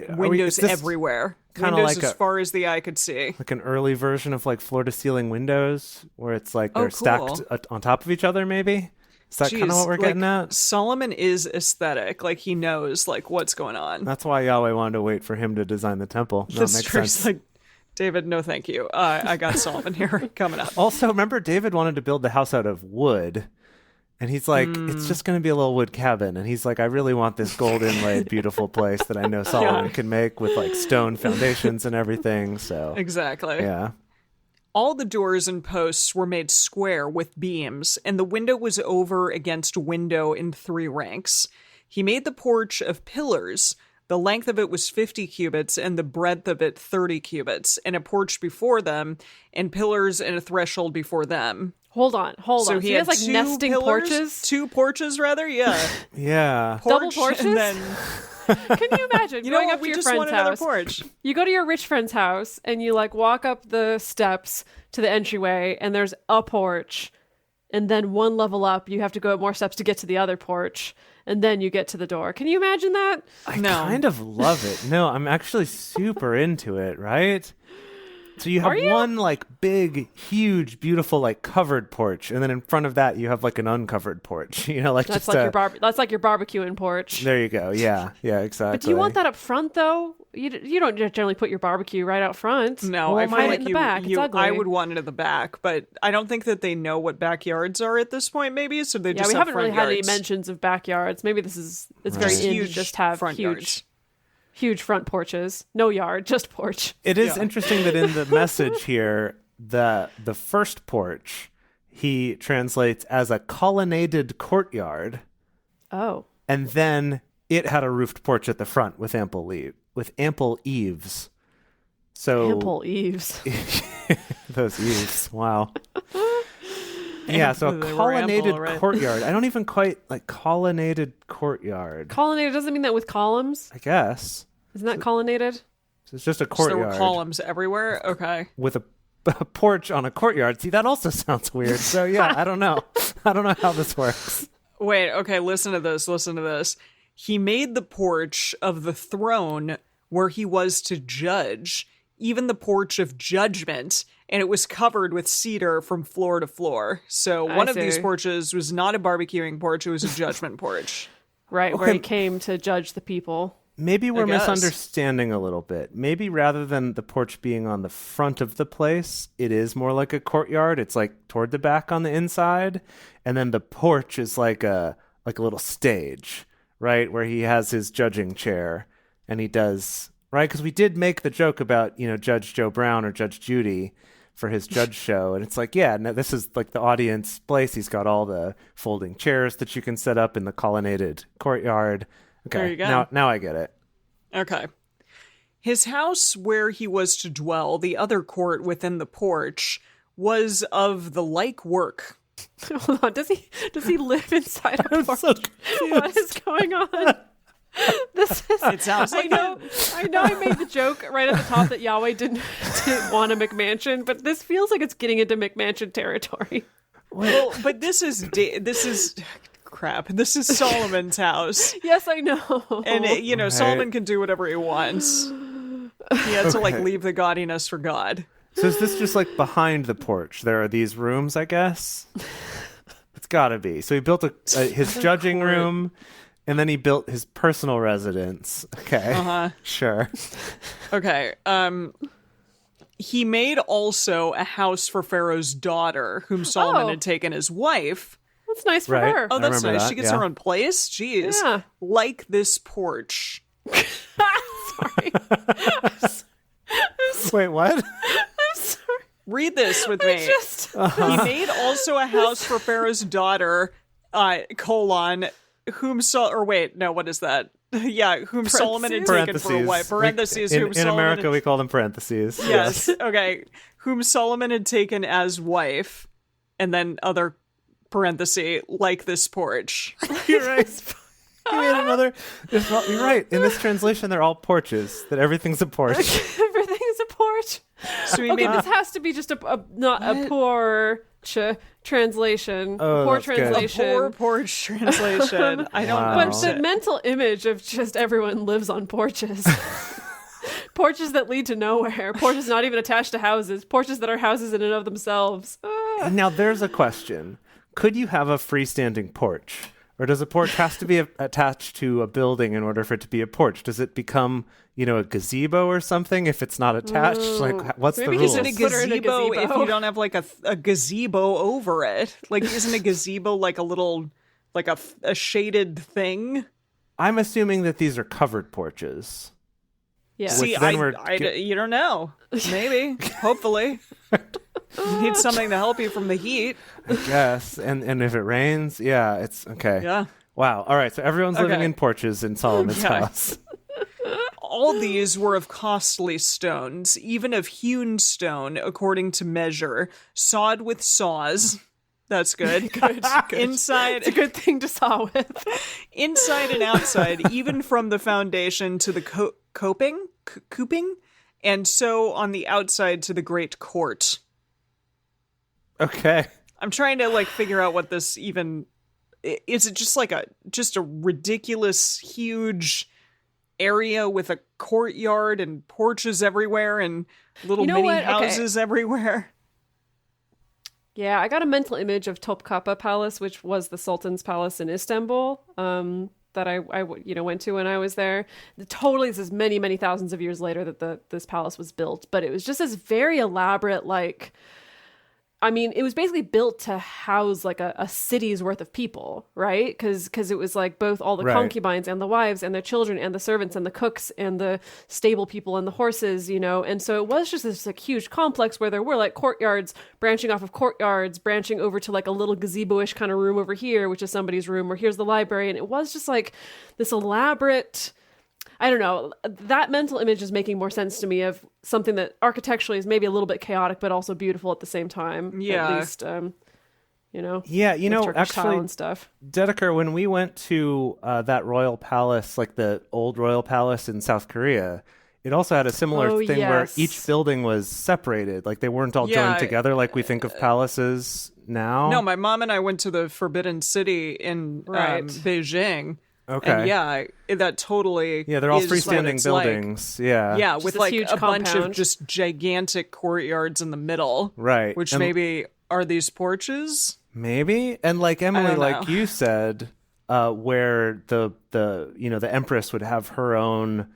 Windows everywhere. kinda Windows like as a- far as the eye could see. like an early version of like floor to ceiling windows where it's like Oh, they're cool. stacked on top of each other maybe? Is that kind of Jeez, what we're getting at? Solomon is aesthetic. Like, he knows, like, what's going on. That's why Yahweh wanted to wait for him to design the temple. That That's makes true. sense. It's like, David, no thank you. I got Solomon here coming up. Also, remember David wanted to build the house out of wood. And he's like, it's just going to be a little wood cabin. And he's like, I really want this gold inlaid, beautiful place that I know Solomon can make with like stone foundations and everything. So, Exactly. yeah. All the doors and posts were made square with beams, and the window was over against window in 3 ranks. He made the porch of pillars. The length of it was 50 cubits, and the breadth of it 30 cubits, and a porch before them, and pillars and a threshold before them. Hold on. So He has like 2 nesting pillars, porches. 2 porches, rather? Yeah. Yeah. Double Porch, porches? And then, Can you imagine you know going what? up to We your just friend's want another house? porch. You go to your rich friend's house and you like walk up the steps to the entryway and there's a porch. And then 1 level up, you have to go up more steps to get to the other porch. And then you get to the door. Can you imagine that? I No. kind of love it. No, I'm actually super into it, right? So you have Are you? one like big, huge, beautiful like covered porch, and then in front of that you have like an uncovered porch. Like That's just like that's like your barbecuing porch. There you go. Yeah, exactly. But do you want that up front though? You don't generally put your barbecue right out front. No, Well, I feel hide it like in the back. It's ugly. I would want it at the back, but I don't think that they know what backyards are at this point. Maybe so they Yeah, just we have haven't really front had any yards. mentions of backyards. Maybe it's Right. very in to Huge just have front yards. huge front porches. No yard, just porch. It is Yeah. interesting that in the message here, the first porch he translates as a colonnaded courtyard, Oh. and then it had a roofed porch at the front with ample eaves. So Ample eaves. those eaves, wow. Yeah, so a They were ample, colonnaded right? courtyard. I don't even quite like colonnaded courtyard. Colonnaded doesn't mean that with columns. I guess Isn't that colonnaded? it's just a So there were courtyard columns everywhere. Okay. with a porch on a courtyard. See, that also sounds weird. So yeah, I don't know. I don't know how this works. Wait. Okay. Listen to this. Listen to this. He made the porch of the throne where he was to judge, even the porch of judgment, and it was covered with cedar from floor to floor. So one of these see. porches was not a barbecuing porch; it was a judgment porch. Right, where Okay. he came to judge the people. Maybe we're guess. misunderstanding a little bit. Maybe rather than the porch being on the front of the place, it is more like a courtyard. It's like toward the back on the inside, and then the porch is like a little stage, right, where he has his judging chair, and he does right because we did make the joke about Judge Joe Brown or Judge Judy for his judge show, and it's like no, this is like the audience place. He's got all the folding chairs that you can set up in the colonnaded courtyard. Okay, There you go. Now I get it. Okay. His house where he was to dwell, the other court within the porch, was of the like work. Hold on, does he live inside a I'm porch? so What is going on? This is. It sounds like I know. I made the joke right at the top that Yahweh didn't want a McMansion, but this feels like it's getting into McMansion territory. Well, but this is crap. This is Solomon's house. Yes, I know. And, Right. Solomon can do whatever he wants. He had to, leave the gaudiness for God. So is this just like behind the porch? There are these rooms, I guess. It's gotta be. So he built his judging room, and then he built his personal residence. Okay, sure. Okay. He made also a house for Pharaoh's daughter, whom Solomon had taken as wife. That's nice for Right. her. Oh, that's remember nice. that, She gets yeah. her own place. Jeez. Yeah. Like this porch. Sorry. Wait, what? I'm sorry. Read this with me. He made also a house for Pharaoh's daughter, whom what is that? Yeah, whom Solomon had taken for a wife. Parentheses, whom In Solomon America, we call them parentheses. Yes. Okay. Whom Solomon had taken as wife, and then other parenthesis, like this porch. You're right. You made another. You're right. In this translation, they're all porches. That everything's a porch. Everything is a porch. So he Okay, made this has to be just not a poor translation. Oh, Poor that's good. translation. poor porch translation. I don't Wow. But know. the mental image of just everyone lives on porches. Porches that lead to nowhere. Porches not even attached to houses. Porches that are houses in and of themselves. Now, there's a question. Could you have a freestanding porch? Or does a porch has to be attached to a building in order for it to be a porch? Does it become, a gazebo or something if it's not attached? Like, what's Maybe the he's rules? Isn't a Put her in a gazebo if gazebo. you don't have a gazebo over it? Like, isn't a gazebo like a little, like a shaded thing? I'm assuming that these are covered porches. Yeah. See, then you don't know. Maybe. Hopefully. You need something to help you from the heat. I guess. And if it rains, yeah, it's okay. Yeah. Wow. All right. So everyone's living Okay. in porches in Solomon's Yeah. house. All these were of costly stones, even of hewn stone, according to measure, sawed with saws. That's good. Good. Inside, It's a good thing to saw with. inside and outside, even from the foundation to the cooping, and so on the outside to the great court. Okay. I'm trying to figure out what this even is. It just a ridiculous, huge area with a courtyard and porches everywhere and little You know mini what? Okay. houses everywhere. Yeah, I got a mental image of Topkapı Palace, which was the Sultan's palace in Istanbul, that I went to when I was there. Totally, this is many, many thousands of years later that this palace was built, but it was just this very elaborate, it was basically built to house a city's worth of people, right? Because it was both all the Right. concubines and the wives and their children and the servants and the cooks and the stable people and the horses, and so it was just this huge complex where there were courtyards branching off of courtyards, branching over to a little gazebo-ish kind of room over here, which is somebody's room, or here's the library, and it was just this elaborate. I don't know. That mental image is making more sense to me of something that architecturally is maybe a little bit chaotic, but also beautiful at the same time. Yeah. At least, Yeah, with Turkish style actually, and stuff. Dedeker, when we went to that royal palace, the old royal palace in South Korea, it also had a similar Oh, thing where yes. each building was separated. They weren't all Yeah, joined together like we think of palaces now. No, my mom and I went to the Forbidden City in Right. Beijing. Okay. And that totally Yeah, they're all is what freestanding it's like. buildings. Yeah. Yeah, Just with this huge a bunch of compound. just gigantic courtyards in the middle. Right. Which And maybe are these porches? maybe. And Emily, don't like know. you said, where the empress would have her own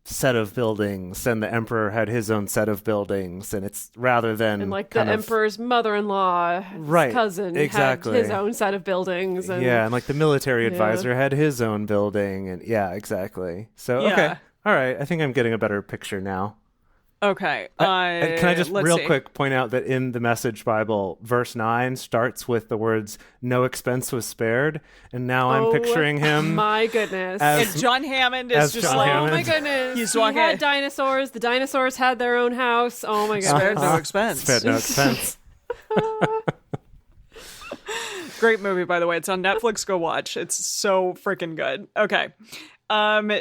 set of buildings and the emperor had his own set of buildings, and it's rather than And the kind of- emperor's mother-in-law, his Right, cousin, exactly. had his own set of buildings. And yeah, and the military advisor had his own building, and yeah, exactly. So okay, Yeah. all right, I think I'm getting a better picture now. Okay. And can I just let's real see. quick point out that in the Message Bible, verse 9 starts with the words "no expense was spared," and now I'm picturing him My goodness. as And John Hammond is as just John like, Hammond. Oh my goodness. He's He walking- had dinosaurs. The dinosaurs had their own house. Oh my god. spared no expense. spared no expense. Great movie, by the way. It's on Netflix. Go watch. It's so freaking good. Okay.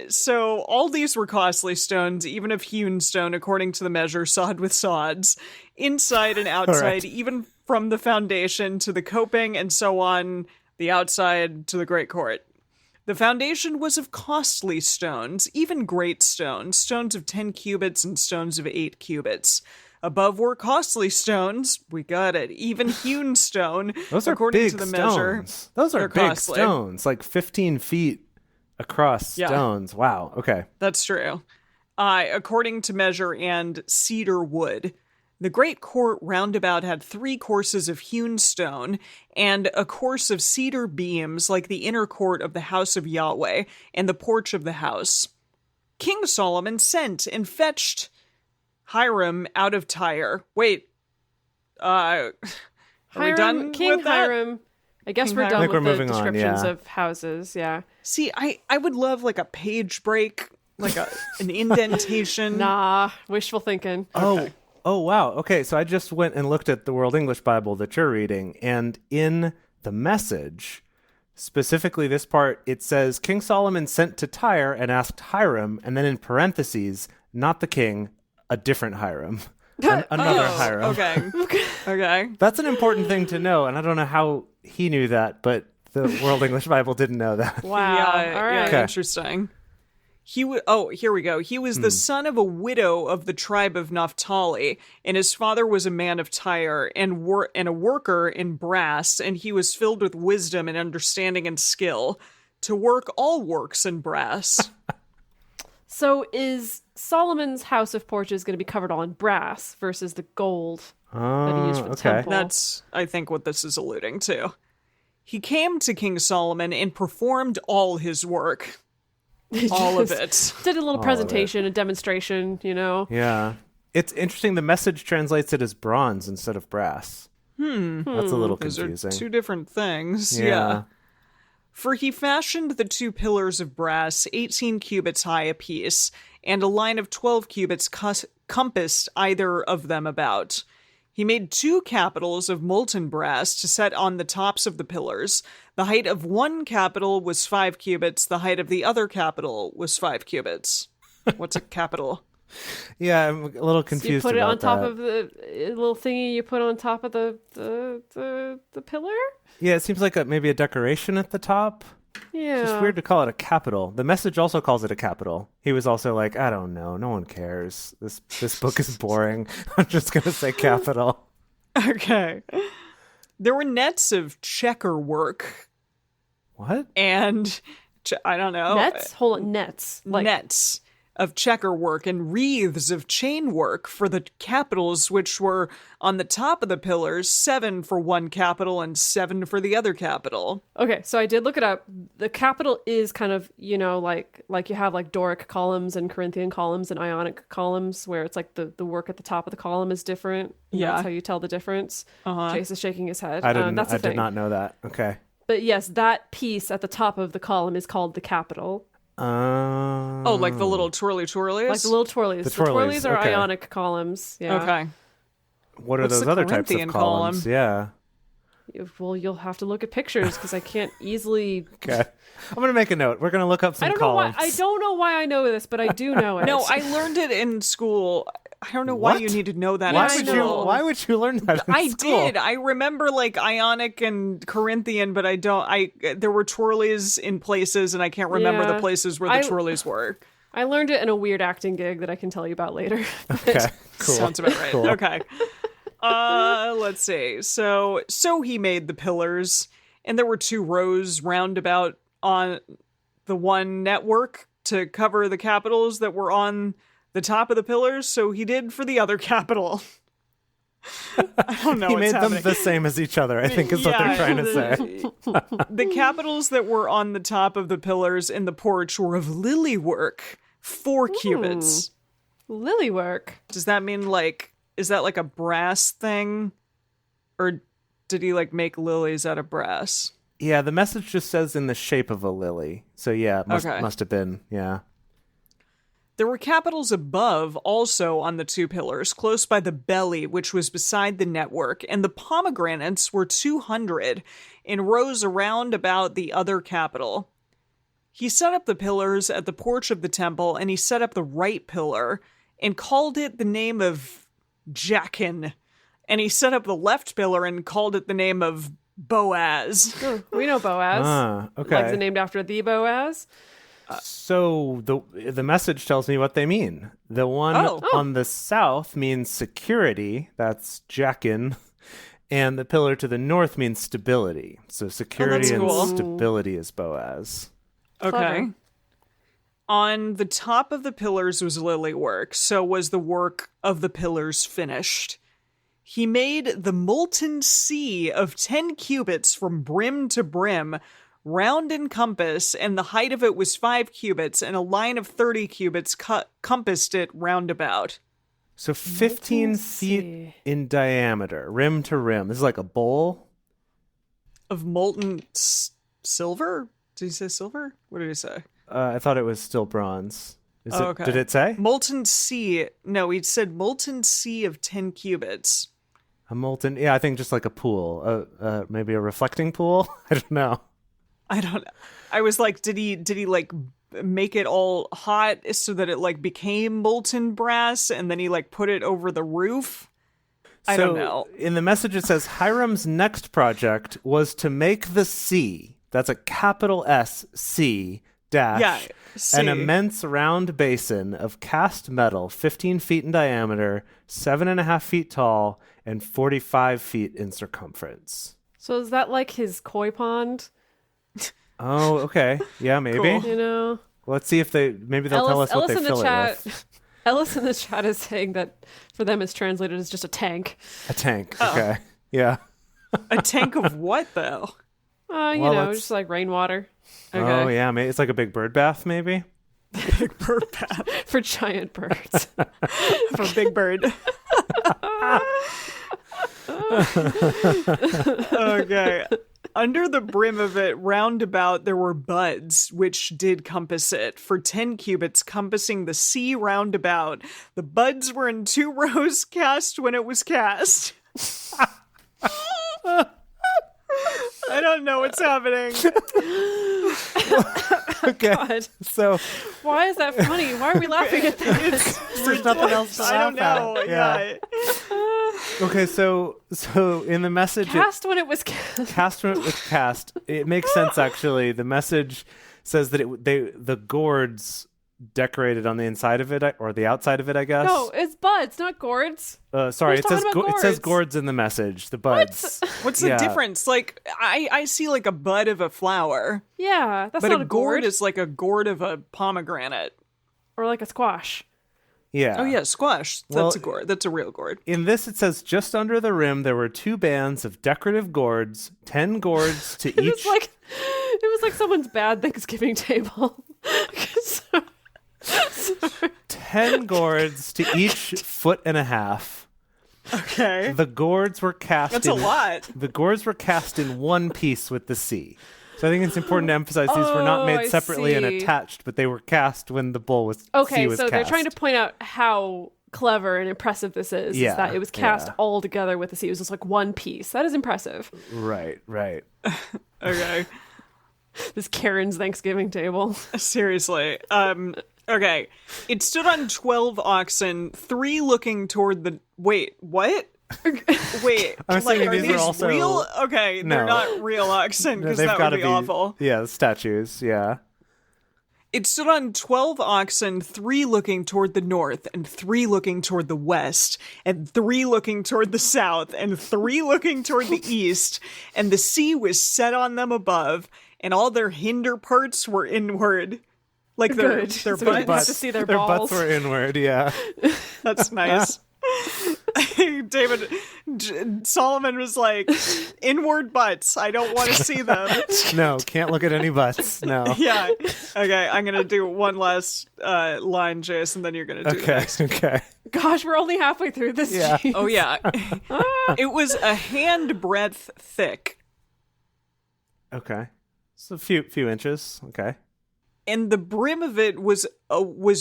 So all these were costly stones, even of hewn stone, according to the measure, sawed with sods, inside and outside, right. even from the foundation to the coping and so on, the outside to the great court. The foundation was of costly stones, even great stones, stones of 10 cubits and stones of 8 cubits. Above were costly stones. We got it. Even hewn stone. Those are according big to the stones. measure. Those are they're big costly. stones, like 15 feet across Yeah. stones. Wow. Okay. That's true. According to measure and cedar wood. The great court roundabout had 3 courses of hewn stone and a course of cedar beams like the inner court of the house of Yahweh and the porch of the house. King Solomon sent and fetched Hiram out of Tyre. Wait, are we done King with that? Hiram. I guess King we're Hiram. done I think with we're the moving on, descriptions yeah. of houses. Yeah. See, I would love like a page break, like an indentation. Nah, wishful thinking. Oh, wow. Okay, so I just went and looked at the World English Bible that you're reading, and in the Message, specifically this part, it says, King Solomon sent to Tyre and asked Hiram, and then in parentheses, not the king, a different Hiram. Another Hiram. Okay. Okay. That's an important thing to know, and I don't know how he knew that, but the World English Bible didn't know that. Wow. Yeah, All right. yeah, Okay. interesting. Here we go. He was the son of a widow of the tribe of Naphtali, and his father was a man of Tyre and a worker in brass, and he was filled with wisdom and understanding and skill to work all works in brass. So is Solomon's house of porches going to be covered all in brass versus the gold that he used for the okay. temple? That's, I think, what this is alluding to. He came to King Solomon and performed all his work. All of it. Did a little of it. presentation, a demonstration, you know. Yeah. It's interesting, the Message translates it as bronze instead of brass. That's a little Those confusing. are 2 different things. Yeah. Yeah. For he fashioned the 2 pillars of brass, 18 cubits high apiece, and a line of 12 cubits compassed either of them about. He made 2 capitals of molten brass to set on the tops of the pillars. The height of one capital was 5 cubits. The height of the other capital was 5 cubits. What's a capital? Yeah, I'm a little So confused you put it about on top that. of the little thingy you put on top of the pillar? Yeah, it seems like maybe a decoration at the top. Yeah. It's just weird to call it a capital. The Message also calls it a capital. He was also like, I don't know, no one cares. This book is boring. I'm just gonna say capital. Okay. There were nets of checker work What? and, I don't know. Nets? Hold on, nets. Like Nets of checker work and wreaths of chain work for the capitals, which were on the top of the pillars, 7 for one capital and 7 for the other capital. Okay, so I did look it up. The capital is kind of, you know, like you have like Doric columns and Corinthian columns and Ionic columns where it's like the work at the top of the column is different. And Yeah. That's how you tell the difference. Chase is shaking his head. I didn't. That's the I thing. did not know that. Okay. But yes, that piece at the top of the column is called the capital. Oh, like the little twirlies? Like the little twirlies. The The twirlies twirlies, are okay. Ionic columns. Yeah. Okay. What are What's those the other types of Corinthian columns? column? Yeah. Well, you'll have to look at pictures because I can't easily. Okay. I'm gonna make a note. We're gonna look up some I don't know why. columns. I don't know why I know this, but I do know it. No, I learned it in school. I don't know why What? you need to know that Why in would school. you? Why would you learn that? In I school? did. I remember like Ionic and Corinthian, but I don't. There were twirlies in places, and I can't remember the Yeah. places where the twirlies were. I learned it in a weird acting gig that I can tell you about later. Okay. Cool. Sounds about right. Cool. Okay. Let's see. So he made the pillars, and there were 2 rows roundabout on the one network to cover the capitals that were on the top of the pillars. So he did for the other capital. I don't know. He what's made them happening. the same as each other, I think is what they're trying to say. The capitals that were on the top of the pillars in the porch were of lily work, 4 cubits. Lily work. Does that mean like, is that like a brass thing? Or did he like make lilies out of brass? Yeah, the Message just says in the shape of a lily. So yeah, it Okay. must have been, yeah. There were capitals above, also on the 2 pillars, close by the belly, which was beside the network, and the pomegranates were 200 in rows around about the other capital. He set up the pillars at the porch of the temple, and he set up the right pillar, and called it the name of Jachin. And he set up the left pillar and called it the name of Boaz. We know Boaz. Okay. Like named after the Boaz. So the message tells me what they mean. The one on the south means security. That's Jachin. And the pillar to the north means stability. So security and cool. stability is Boaz. Okay. Clever. On the top of the pillars was lily work, so was the work of the pillars finished. He made the molten sea of 10 cubits from brim to brim, round in compass, and the height of it was 5 cubits, and a line of 30 cubits compassed it round about. So 15 feet in diameter, rim to rim. This is like a bowl. Of molten silver? Did he say silver? What did he say? I thought it was still bronze. Okay. Did it say? Molten sea. No, he said molten sea of 10 cubits. A molten, yeah, I think just like a pool. Maybe a reflecting pool? I don't know. I was like, did he like make it all hot so that it like became molten brass and then he like put it over the roof? I don't know. In the message it says Hiram's next project was to make the sea, that's a capital S, C, dash, Yeah, C. an immense round basin of cast metal 15 feet in diameter, 7.5 feet tall, and 45 feet in circumference. So is that like his koi pond? Oh, okay. Yeah, maybe. Cool. You know? Let's see if maybe they'll tell us what they fill it with. Ellis in the chat is saying that for them it's translated as just a tank. A tank. Okay. Yeah. A tank of what though? Just like rainwater. Okay. Oh, yeah. Maybe it's like a big bird bath, maybe. Big bird bath For giant birds. for Big Bird. Okay. Under the brim of it, round about, there were buds, which did compass it, for 10 cubits, compassing the sea round about. The buds were in 2 rows cast when it was cast. I don't know what's happening. Okay. God. So Why is that funny? Why are we laughing at that? there's nothing else to I don't laugh know. at. Yeah. Okay, so in the message, Cast when it was cast. cast when it was cast, it makes sense actually. The message says that the gourds decorated on the inside of it or the outside of it, I guess. No, it's buds, not gourds. Sorry, We're it says talking about it says gourds. gourds in the message. The buds. What's the difference? Like, I see like a bud of a flower, Yeah, that's but not a gourd is like a gourd of a pomegranate. or like a squash. Yeah. Oh yeah, squash. That's Well, a gourd. That's a real gourd. In this, it says just under the rim there were 2 bands of decorative gourds, 10 gourds to each. It was like someone's bad Thanksgiving table. 10 gourds to each 1.5 feet. Okay. The gourds were cast. That's a lot. The gourds were cast in one piece with the sea. So I think it's important to emphasize these were not made I separately and see. attached, but they were cast when the sea was Okay, cast. so they're trying to point out how clever and impressive this is. Yeah, Is that it was cast yeah. all together with the sea. It was just like one piece. That is impressive. Right. Okay. This Karen's Thanksgiving table. Seriously. Okay. It stood on 12 oxen, 3 looking toward the. Wait, what? Wait, I'm saying are these these are also- real? Okay, No. they're not real oxen because They've that got would to be awful. Yeah, statues. Yeah. It stood on 12 oxen, 3 looking toward the north, and 3 looking toward the west, and 3 looking toward the south, and 3 looking toward the east, and the sea was set on them above, and all their hinder parts were inward. Like their Good. their So we didn't have butts. to see their Their balls. butts were inward. Yeah. That's nice. David Solomon was like, inward butts. I don't want to see them. No, can't look at any butts. No. Yeah. Okay, I'm going to do one last line, Jason, then you're going to do the Okay. next. Okay. Gosh, we're only halfway through this. Yeah. Jeez. Oh, yeah. It was a hand breadth thick, Okay. So a few inches. Okay. and the brim of it was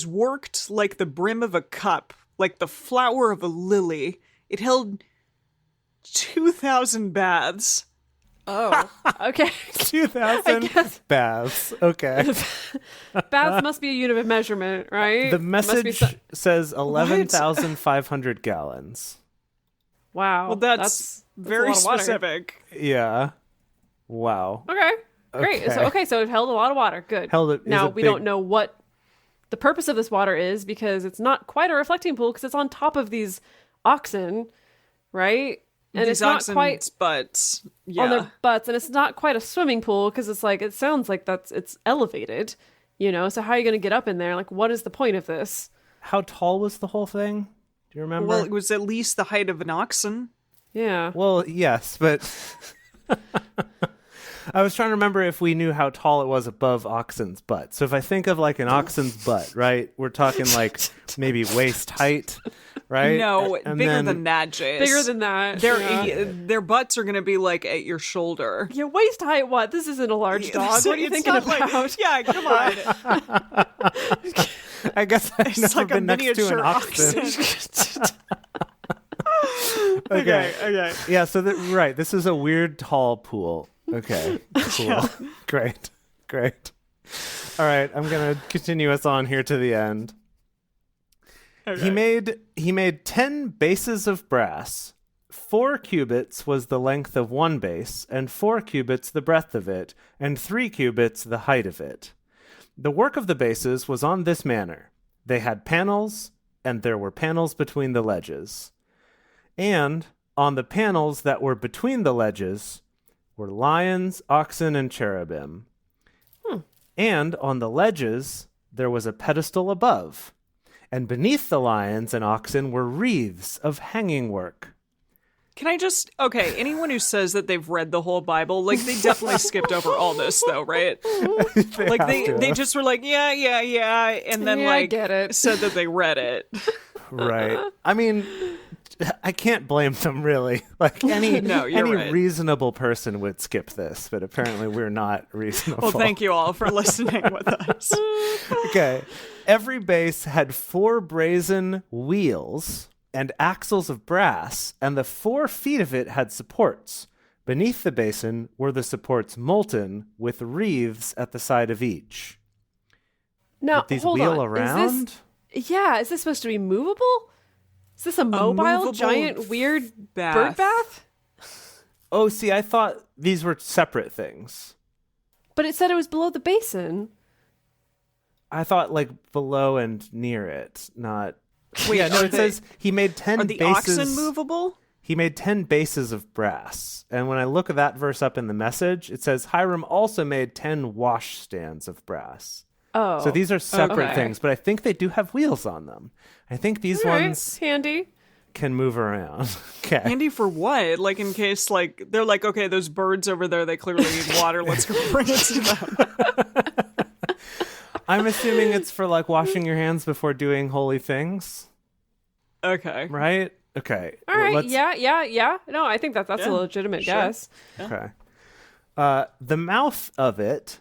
worked like the brim of a cup, like the flower of a lily. It held 2,000 baths. Oh, okay. 2,000 guess. baths. Okay. Baths must be a unit of measurement, right? The Must be message says 11,500 gallons. Wow. Well, that's a very lot of water. specific. Yeah. Wow. Okay. Great. So it held a lot of water. Good. Now we don't know what the purpose of this water is because it's not quite a reflecting pool because it's on top of these oxen, right? And These it's not oxen's quite butts. on their butts, and it's not quite a swimming pool because it's like it sounds like it's elevated, So how are you going to get up in there? Like, what is the point of this? How tall was the whole thing? Do you remember? Well, it was at least the height of an oxen. Yeah. Well, yes, but I was trying to remember if we knew how tall it was above oxen's butt. So if I think of like an oxen's butt, right? We're talking like maybe waist height, right? No, And bigger then- than that, Jace. Bigger than that. Their butts are going to be like at your shoulder. Yeah, waist height. What? This isn't a large dog. What are you It's thinking not about? like- yeah, come on. I guess I've It's never like a been next to an miniature oxen. oxen. Okay. Yeah, so right, this is a weird tall pool. Okay, cool. Great. All right, I'm going to continue us on here to the end. Okay. He made 10 bases of brass. 4 cubits was the length of one base, and 4 cubits the breadth of it, and 3 cubits the height of it. The work of the bases was on this manner. They had panels, and there were panels between the ledges. And on the panels that were between the ledges were lions, oxen, and cherubim. And on the ledges there was a pedestal above, and beneath the lions and oxen were wreaths of hanging work. Can I just anyone who says that they've read the whole Bible, like they definitely skipped over all this though, right? Like they just were like, yeah, and then I get it. said that they read it. Right. I mean, I can't blame them really. Like any right. reasonable person would skip this, but apparently we're not reasonable. Well, thank you all for listening with us. Okay. Every base had 4 brazen wheels and axles of brass, and the 4 feet of it had supports. Beneath the basin were the supports molten, with wreaths at the side of each. Now, Did these hold wheel on. around? Is this supposed to be movable? Is this a mobile, movable giant, weird bath. bird bath? Oh, see, I thought these were separate things. But it said it was below the basin. I thought like below and near it, not... Wait, yeah, no, are it says he made 10 Are the bases... oxen movable? He made 10 bases of brass. And when I look at that verse up in the message, it says Hiram also made 10 washstands of brass. Oh. So these are separate okay. things, but I think they do have wheels on them. I think these All right, ones handy. can move around. Okay. Handy for what? Like in case like they're like, okay, those birds over there, they clearly need water. Let's go bring it to them. I'm assuming it's for like washing your hands before doing holy things, Okay. right? Okay. All right. Yeah. No, I think that's a legitimate guess. Okay. The mouth of it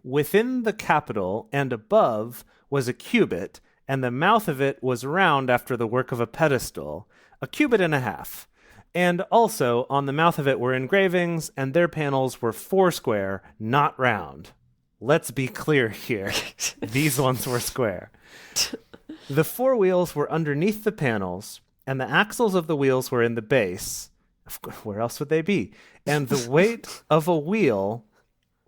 within the capital and above was a cubit, and the mouth of it was round after the work of a pedestal, a cubit and a half. And also on the mouth of it were engravings, and their panels were 4 square, not round. Let's be clear here. These ones were square. The 4 wheels were underneath the panels, and the axles of the wheels were in the base. Where else would they be? And the weight of a wheel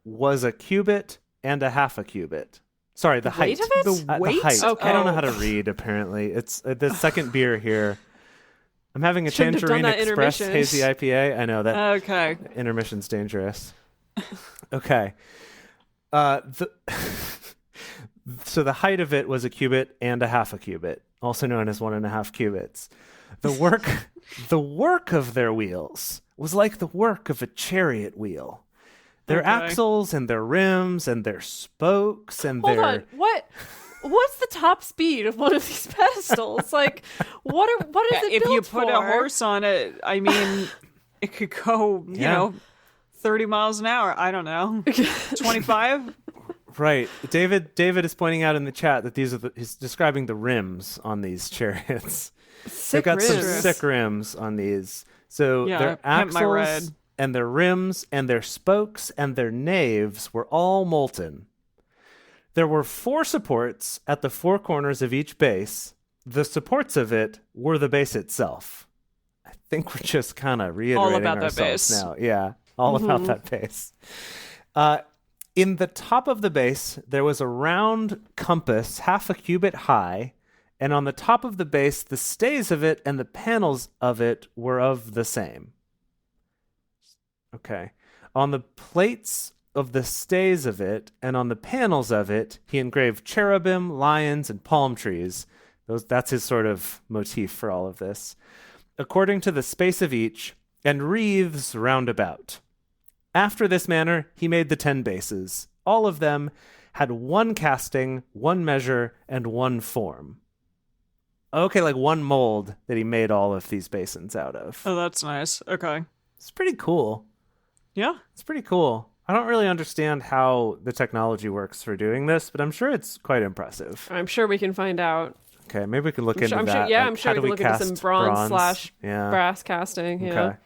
was a cubit and a half a cubit. Sorry, the height. weight of it? The weight? The height. Okay. I don't know how to read, apparently. It's the second beer here. I'm having a Shouldn't have done Tangerine that Express intermission. hazy IPA. I know that Okay. intermission's dangerous. Okay. So the height of it was a cubit and a half a cubit, also known as 1.5 cubits. The work of their wheels was like the work of a chariot wheel. Their Okay. axles and their rims and their spokes and Hold their... on. What's the top speed of one of these pedestals? Like, what is it If built you put for? a horse on it, I mean, it could go, you Yeah. know, 30 miles an hour. I don't know. 25? Right. David is pointing out in the chat that he's describing the rims on these chariots. They've got some rims. sick rims on these. So Yeah, their pimp my red. axles and their rims and their spokes and their naves were all molten. There were 4 supports at the 4 corners of each base. The supports of it were the base itself. I think we're just kind of reiterating about that ourselves base. now. Yeah. All about that base. In the top of the base, there was a round compass half a cubit high, and on the top of the base, the stays of it and the panels of it were of the same. Okay. On the plates of the stays of it and on the panels of it, he engraved cherubim, lions, and palm trees. That's his sort of motif for all of this. According to the space of each, and wreaths round about. After this manner, he made the 10 bases. All of them had one casting, one measure, and one form. Okay, like one mold that he made all of these basins out of. Oh, that's nice. Okay. It's pretty cool. Yeah. It's pretty cool. I don't really understand how the technology works for doing this, but I'm sure it's quite impressive. I'm sure we can find out. Okay, maybe we can look into I'm that. Sure, like, I'm sure we can look into some bronze / brass casting. Yeah. Okay.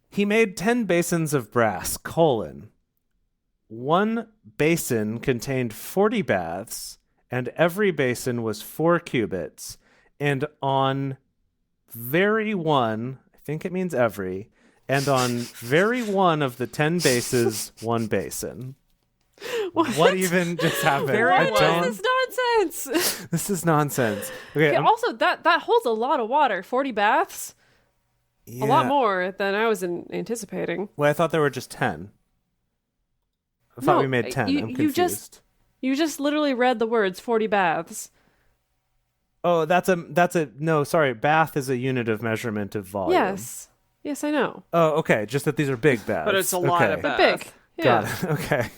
He made 10 basins of brass, One basin contained 40 baths, and every basin was 4 cubits, and on very one, I think it means every, and on very one of the 10 bases, one basin. What even just happened? What is this nonsense? This is nonsense. Okay, also, that holds a lot of water. 40 baths? Yeah. A lot more than I was anticipating. Well, I thought there were just 10. I thought we made 10. I'm confused. You just literally read the words 40 baths. Oh, no, sorry. Bath is a unit of measurement of volume. Yes, I know. Oh, okay. Just that these are big baths. But it's a lot of baths. Big. Yeah. Got it. Okay.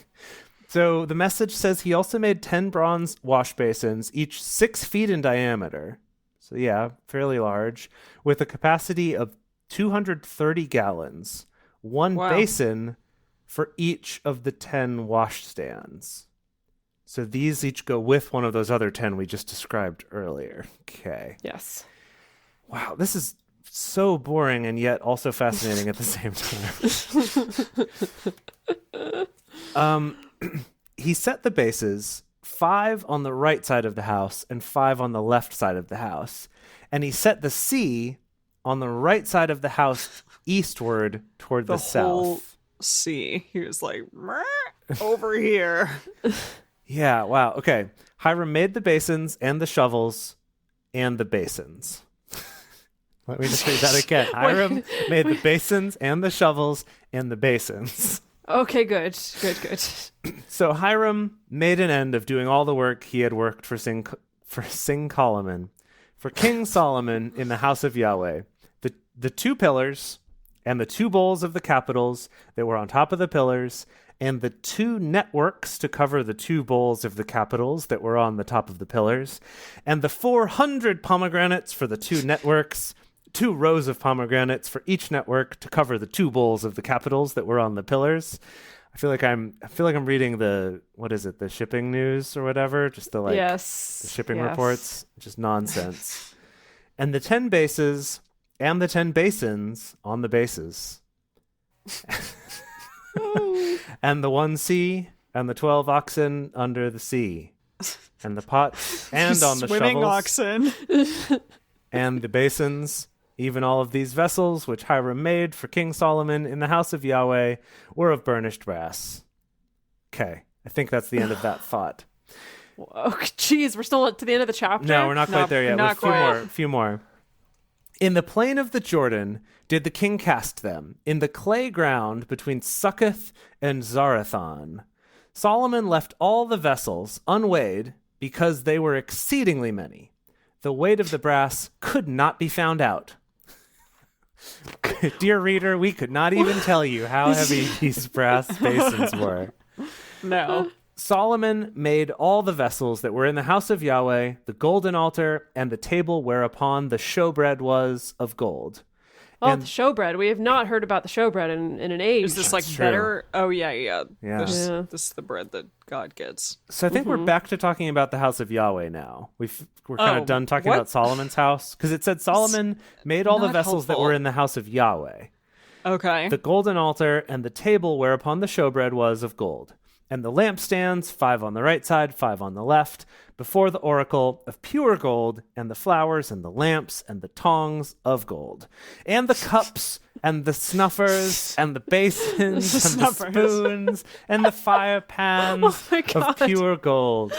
So the message says he also made 10 bronze wash basins, each 6 feet in diameter. So yeah, fairly large, with a capacity of 230 gallons. One basin for each of the 10 wash stands. So these each go with one of those other 10 we just described earlier. Okay. Yes. Wow, this is so boring and yet also fascinating at the same time. He set the bases, 5 on the right side of the house and 5 on the left side of the house. And he set the sea on the right side of the house eastward toward the south. Whole sea. He was like, over here. Yeah, wow. Okay. Hiram made the basins and the shovels and the basins. Let me just read that again. Hiram made the basins and the shovels and the basins. Okay, good. So Hiram made an end of doing all the work he had worked for King Solomon in the house of Yahweh. The 2 pillars and the 2 bowls of the capitals that were on top of the pillars, and the 2 networks to cover the 2 bowls of the capitals that were on the top of the pillars, and the 400 pomegranates for the 2 networks, 2 rows of pomegranates for each network to cover the 2 bowls of the capitals that were on the pillars. I feel like I'm reading the shipping news or whatever, just the the shipping reports, just nonsense. And the 10 bases and the 10 basins on the bases. And the 1 sea and the 12 oxen under the sea. And the pots and on the swimming shovels. Oxen. And the basins, even all of these vessels which Hiram made for King Solomon in the house of Yahweh were of burnished brass. Okay, I think that's the end of that thought. Oh, geez, we're still to the end of the chapter? No, we're not quite there yet. Not A few more. In the plain of the Jordan did the king cast them, in the clay ground between Succoth and Zarathon. Solomon left all the vessels unweighed because they were exceedingly many. The weight of the brass could not be found out. Dear reader, we could not even tell you how heavy these brass basins were. No. Solomon made all the vessels that were in the house of Yahweh, the golden altar, and the table whereupon the showbread was of gold. Oh, the showbread. We have not heard about the showbread in an age. Is this better? Oh, yeah. This is the bread that God gets. So I think we're back to talking about the house of Yahweh now. We're kind of done talking about Solomon's house, because it said Solomon made all the vessels that were in the house of Yahweh. Okay. The golden altar and the table whereupon the showbread was of gold. And the lampstands, 5 on the right side, 5 on the left, before the oracle of pure gold, and the flowers and the lamps and the tongs of gold. And the cups and the snuffers and the basins and the snuffers. spoons and the fire pans Oh my God. of pure gold.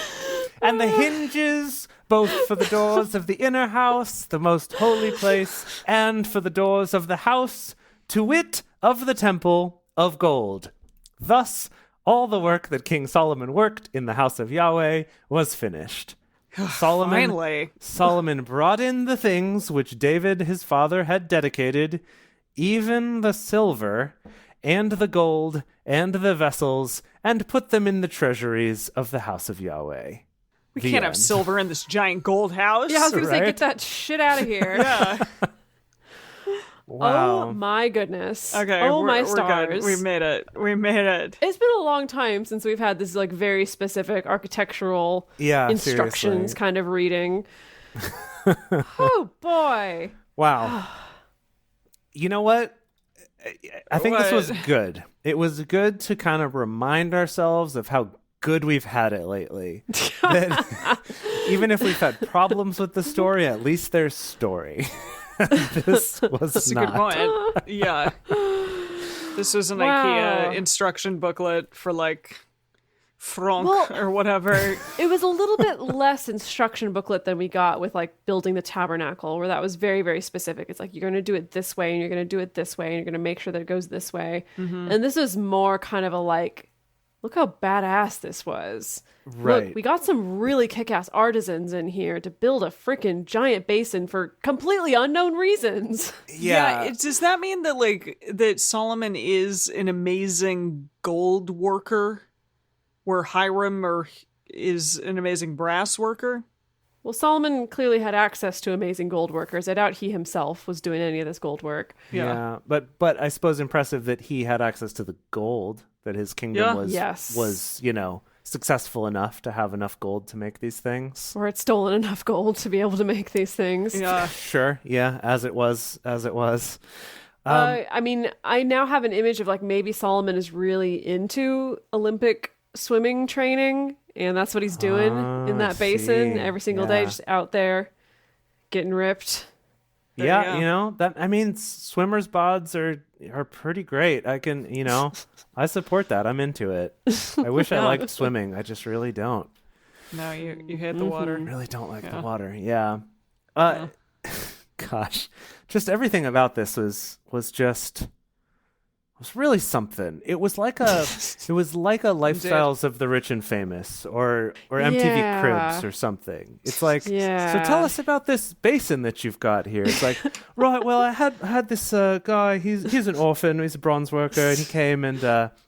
And the hinges, both for the doors of the inner house, the most holy place, and for the doors of the house, to wit, of the temple of gold. Thus, all the work that King Solomon worked in the house of Yahweh was finished. Finally. Solomon brought in the things which David his father had dedicated, even the silver and the gold and the vessels, and put them in the treasuries of the house of Yahweh. We can't have silver in this giant gold house. Yeah, I was going to say, Right? get that shit out of here. Yeah. Wow. Oh my goodness. Okay. Oh we're my good. stars. We made it. We made it. It's been a long time since we've had this like very specific architectural Yeah, instructions seriously. kind of reading. Oh boy. Wow. You know what? I think this was What? good. It was good to kind of remind ourselves of how good we've had it lately. That even if we've had problems with the story, at least there's story. This was That's not. a good point. Yeah. This was an Wow. IKEA instruction booklet for like Franck Well- or whatever. It was a little bit less instruction booklet than we got with like building the tabernacle, where that was very, very specific. It's like, you're going to do it this way and you're going to do it this way and you're going to make sure that it goes this way. And this is more kind of a like, look how badass this was. Right. Look, we got some really kick-ass artisans in here to build a freaking giant basin for completely unknown reasons. Yeah. Does that mean that like that Solomon is an amazing gold worker, where Hiram is an amazing brass worker? Well, Solomon clearly had access to amazing gold workers. I doubt he himself was doing any of this gold work. Yeah. But I suppose impressive that he had access to the gold, that his kingdom Yeah. was Yes. was, successful enough to have enough gold to make these things. Or had stolen enough gold to be able to make these things. Yeah. Sure. Yeah, as it was. I mean, I now have an image of like maybe Solomon is really into Olympic swimming training, and that's what he's doing in I that basin see. every single day, Yeah. just out there getting ripped. Yeah, you go. that I mean, swimmers' bods are pretty great. I can, I support that. I'm into it. I wish I liked swimming. I just really don't. No, you hate the water. Really don't like the Yeah. water. Yeah. Gosh, just everything about this was really something. It was like a Lifestyles of the Rich and Famous or MTV Yeah. Cribs or something. It's like, Yeah. so tell us about this basin that you've got here. It's like, right, well, I had this guy, he's an orphan, he's a bronze worker, and he came and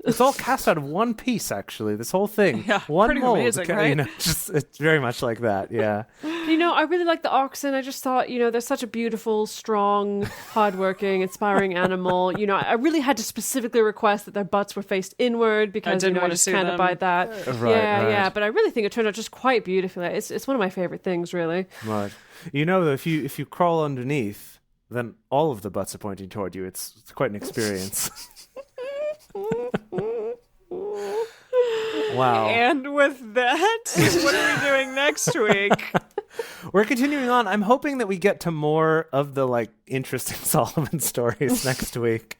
it's all cast out of one piece, actually, this whole thing. Yeah, one pretty mold. amazing, right? Just it's very much like that, yeah. I really like the oxen. I just thought, they're such a beautiful, strong, hardworking, inspiring animal. I really had to specifically request that their butts were faced inward because, didn't I wanna just see can't them. abide that. Right, yeah, right. yeah. But I really think it turned out just quite beautifully. It's one of my favorite things, really. Right. If you crawl underneath, then all of the butts are pointing toward you. It's quite an experience. Wow. And with that, what are we doing next week? We're continuing on. I'm hoping that we get to more of the interesting Solomon stories next week.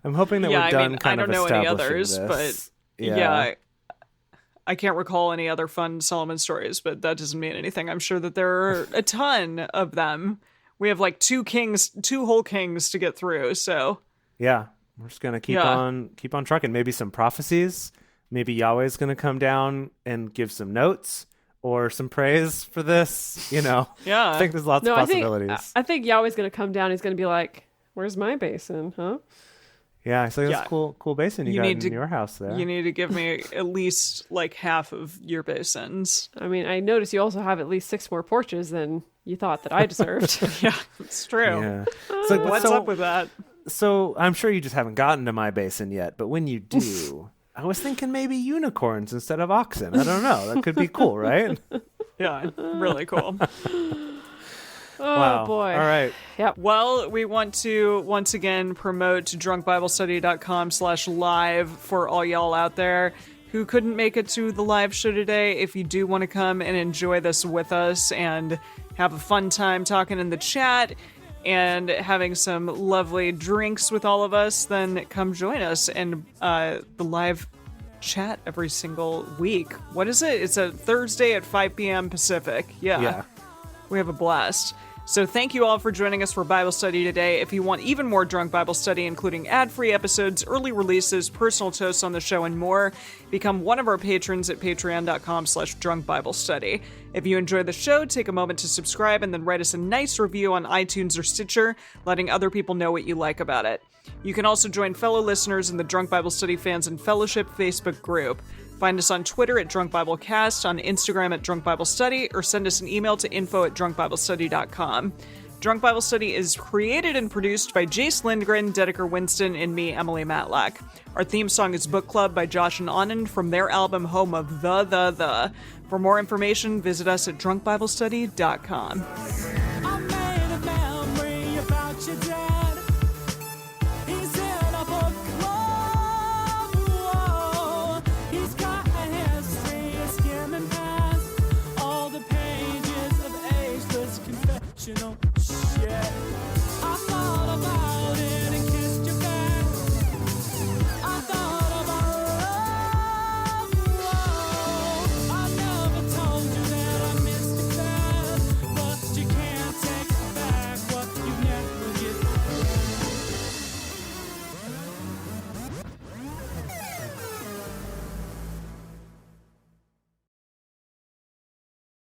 I'm hoping that we're done I don't know any establishing others, this. but yeah, I can't recall any other fun Solomon stories, but that doesn't mean anything. I'm sure that there are a ton of them. We have like two whole kings to get through, so Yeah, we're just gonna keep on trucking. Maybe some prophecies. Maybe Yahweh's gonna come down and give some notes or some praise for this. Yeah. I think there's lots of possibilities. I think Yahweh's going to come down. He's going to be like, "Where's my basin, huh?" Yeah, so that's Yeah. a cool basin you got in your house there. You need to give me at least like half of your basins. I mean, I notice you also have at least 6 more porches than you thought that I deserved. Yeah, it's true. Yeah. So, What's up with that? So I'm sure you just haven't gotten to my basin yet, but when you do, I was thinking maybe unicorns instead of oxen. I don't know. That could be cool, right? Yeah, really cool. Oh, Wow. boy. All right. Well, we want to once again promote drunkbiblestudy.com/live for all y'all out there who couldn't make it to the live show today. If you do want to come and enjoy this with us and have a fun time talking in the chat, and having some lovely drinks with all of us, then come join us in the live chat every single week. What is it? It's a Thursday at 5 p.m. Pacific. Yeah. We have a blast. So thank you all for joining us for Bible study today. If you want even more Drunk Bible Study, including ad-free episodes, early releases, personal toasts on the show, and more, become one of our patrons at patreon.com/drunkbiblestudy. If you enjoy the show, take a moment to subscribe and then write us a nice review on iTunes or Stitcher, letting other people know what you like about it. You can also join fellow listeners in the Drunk Bible Study Fans and Fellowship Facebook group. Find us on Twitter at Drunk Bible Cast, on Instagram at Drunk Bible Study, or send us an email to info@drunkbiblestudy.com. Drunk Bible Study is created and produced by Jace Lindgren, Dedeker Winston, and me, Emily Matlack. Our theme song is Book Club by Josh and Anand from their album Home of the. For more information, visit us at drunkbiblestudy.com.